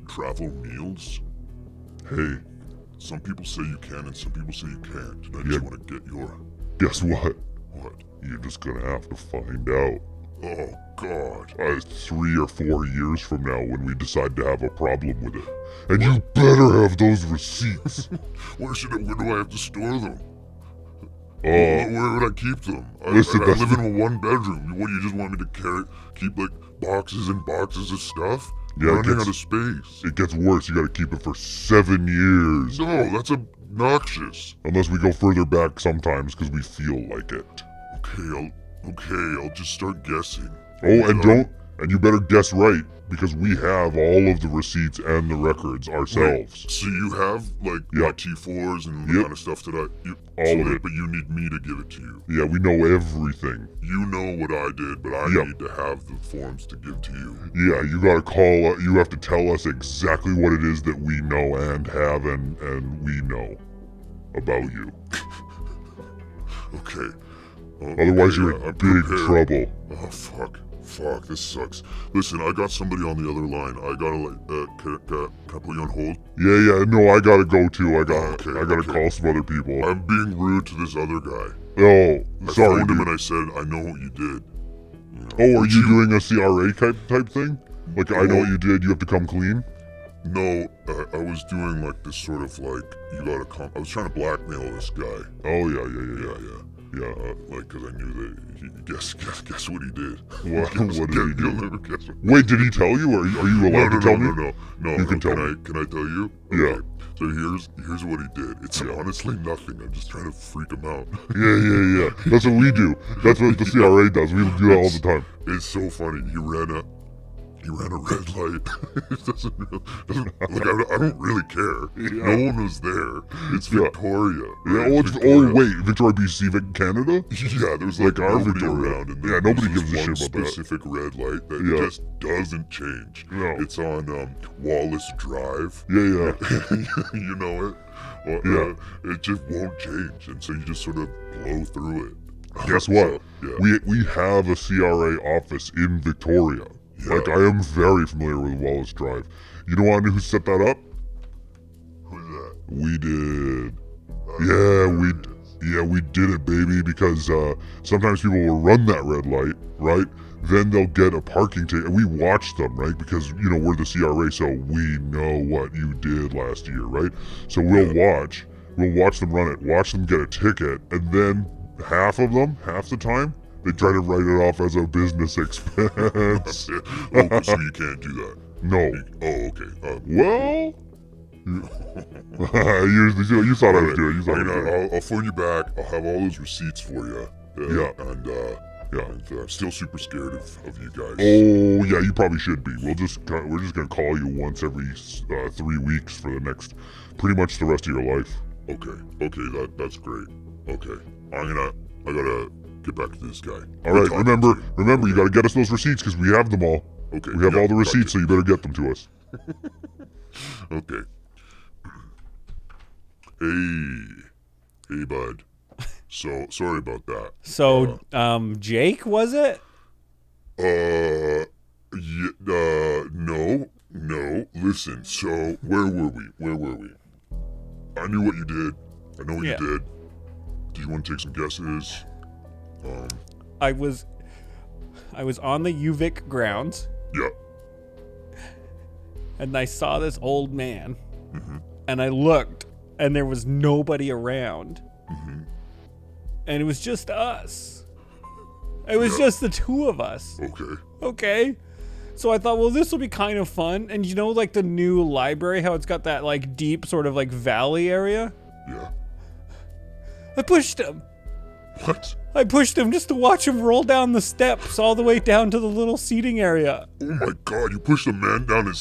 travel meals? Hey. Some people say you can and some people say you can't. And I just want to get your... Guess what? What? You're just gonna have to find out. Oh, God. 3 or 4 years from now when we decide to have a problem with it. And you better have those receipts. Where do I have to store them? Where would I keep them? I live in a 1-bedroom. What, you just want me to keep like boxes and boxes of stuff? Yeah, running out of space. It gets worse. You gotta keep it for 7 years. No, that's obnoxious. Unless we go further back sometimes because we feel like it. I'll just start guessing. And you better guess right because we have all of the receipts and the records ourselves. Wait, so you have like my T4s and the kind of stuff that all of it. But you need me to give it to you. Yeah, we know everything. You know what I did, but I need to have the forms to give to you. Yeah, you gotta call. You have to tell us exactly what it is that we know and have and we know about you. Okay. Otherwise, you're in big trouble. Oh, fuck, this sucks. Listen, I got somebody on the other line. I gotta, can I put you on hold? Yeah, no, I gotta go too. I gotta call some other people. I'm being rude to this other guy. Oh, sorry, I phoned him and I said, I know what you did. Are you doing a CRA type thing? Like, I know what you did, you have to come clean? No, I was doing like this sort of like, I was trying to blackmail this guy. Oh, yeah. Yeah, like, cause I knew that guess what he did. What did he do? You'll never guess what. Wait, did he tell you? Or are you allowed to tell me? No. You can tell me. Can I tell you? Okay. Yeah. So here's what he did. It's honestly nothing. I'm just trying to freak him out. Yeah. That's what we do. That's what the CRA does. We do that all the time. It's so funny. He ran a red light. I don't really care. Yeah. No one was there. It's Victoria. Right? Yeah. Wait, Victoria, BC, Canada? Yeah, there's like our Victoria around, and nobody gives a shit about that. Specific red light that just doesn't change. No. It's on Wallace Drive. Yeah. You know it. Well, it just won't change, and so you just sort of blow through it. Guess what? We have a CRA office in Victoria. Yeah. Like, I am very familiar with Wallace Drive. You know who set that up? Who's that? We did. We did it, baby, because sometimes people will run that red light, right? Then they'll get a parking ticket. And we watch them, right? Because, we're the CRA, so we know what you did last year, right? So we'll watch them run it, watch them get a ticket, and then half the time, they try to write it off as a business expense. So you can't do that? No. Okay. Well... you thought I was doing it. I'll phone you back. I'll have all those receipts for you. Yeah. And Yeah, I'm still super scared of you guys. Oh, yeah, you probably should be. We're just gonna call you once every 3 weeks for the next, pretty much the rest of your life. Okay, that's great. Okay, I gotta get back to this guy. All right, remember, you gotta get us those receipts because we have them all. Okay, we have all the receipts, so you better get them to us. Okay. Hey, bud. So sorry about that. So, Jake, was it? Yeah, no. Listen. So where were we? I knew what you did. I know what you did. Do you want to take some guesses? I was on the UVic grounds. Yeah. And I saw this old man. Mm-hmm. And I looked, and there was nobody around. Mm-hmm. And it was just us. It was just the two of us. Okay. So I thought, well, this will be kind of fun. And you know, like the new library, how it's got that like deep sort of like valley area? Yeah. I pushed him. What? I pushed him just to watch him roll down the steps all the way down to the little seating area. Oh my God! You pushed a man down the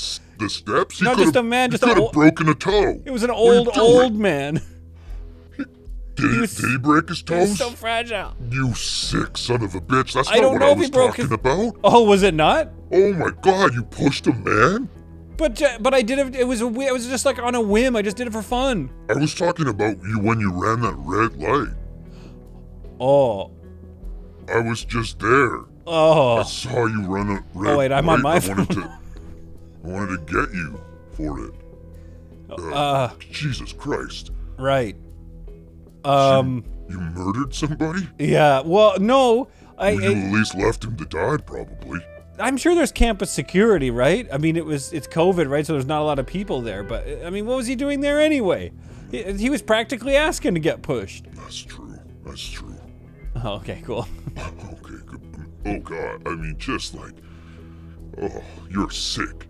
steps? Not just a man, just he could have broken a toe. It was an old man. Did he break his toes? He was so fragile. You sick son of a bitch! That's I not what I was talking about. Oh, was it not? Oh my God! You pushed a man? But I did it. It was just like on a whim. I just did it for fun. I was talking about you when you ran that red light. Oh. I was just there. Oh. I saw you run a red light. Oh wait, I'm on my phone. I wanted to get you for it. Jesus Christ. Right. You murdered somebody? Yeah. Well, no. You at least left him to die, probably. I'm sure there's campus security, right? I mean, it's COVID, right? So there's not a lot of people there. But I mean, what was he doing there anyway? He was practically asking to get pushed. That's true. Oh, okay, cool. Okay, good. Oh God, I mean, just like, oh, you're sick.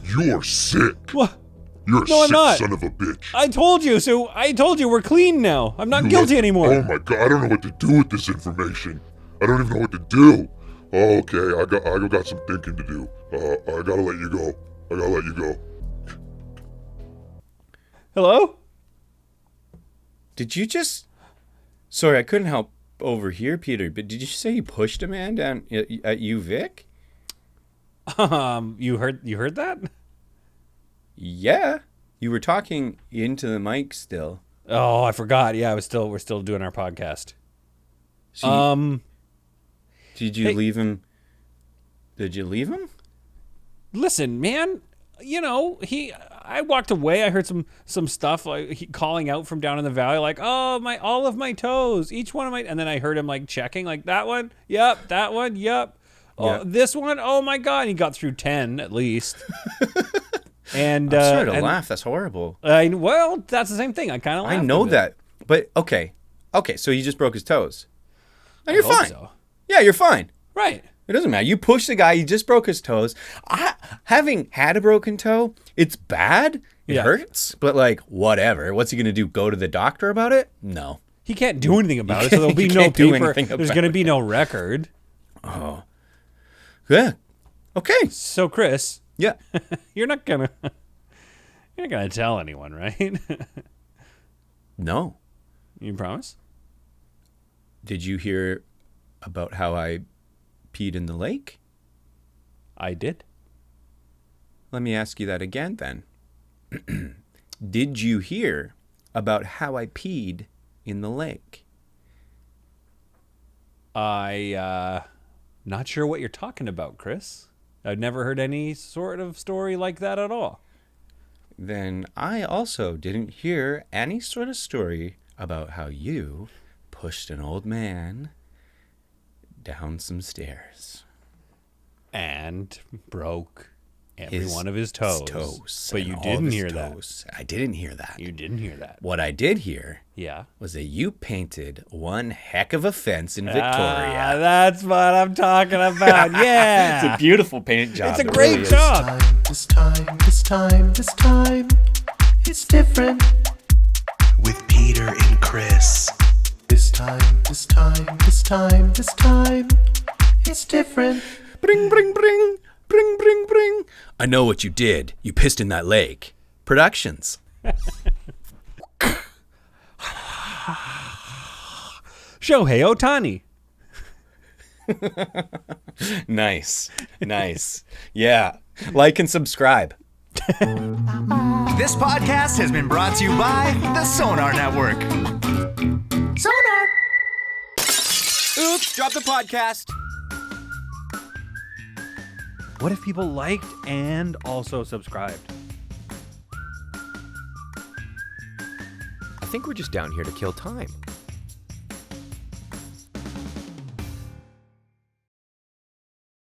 You're sick. What? You're a No, I'm sick not. son of a bitch. I told you we're clean now. I'm not guilty anymore. Oh my God, I don't know what to do with this information. I don't even know what to do. Oh, okay, I got some thinking to do. I gotta let you go. Hello? Did you just... Sorry, I couldn't help overhear, Peter, but did you say you pushed a man down at UVic? You heard that? Yeah. You were talking into the mic still. Oh, I forgot. Yeah, we're still doing our podcast. So did you leave him? Did you leave him? Listen, man, you know, I walked away. I heard some stuff like calling out from down in the valley, like, "Oh, all of my toes, each one of my," and then I heard him like checking, like that one, yep, that one, yep. Oh, this one, oh my God, he got through 10 at least. And I'm sorry to laugh. That's horrible. Well, that's the same thing. I kind of I know that, but okay. So he just broke his toes. No, you're fine. So. Yeah, you're fine. Right. It doesn't matter. You push the guy. He just broke his toes. Having had a broken toe, it's bad. It hurts. But like, whatever. What's he gonna do? Go to the doctor about it? No. He can't do anything about it. So there'll be no paper. There's gonna be no record. Oh. Yeah. Okay. So Chris. Yeah. You're not gonna tell anyone, right? No. You promise? Did you hear about how I peed in the lake? I did. Let me ask you that again then. Did you hear about how I peed in the lake? Not sure what you're talking about, Chris. I've never heard any sort of story like that at all. Then I also didn't hear any sort of story about how you pushed an old man down some stairs. And broke every one of his toes. But you didn't hear that. I didn't hear that. You didn't hear that. What I did hear was that you painted one heck of a fence in Victoria. That's what I'm talking about. Yeah. It's a beautiful paint job. It's a great job. This time, it's different. With Peter and Chris. This time, It's different. Bring, bring, bring, bring, bring, bring. I know what you did. You pissed in that lake. Productions. Shohei Ohtani. Nice. Nice. Yeah. Like and subscribe. This podcast has been brought to you by the Sonar Network. Sonar! Oops, drop the podcast. What if people liked and also subscribed? I think we're just down here to kill time.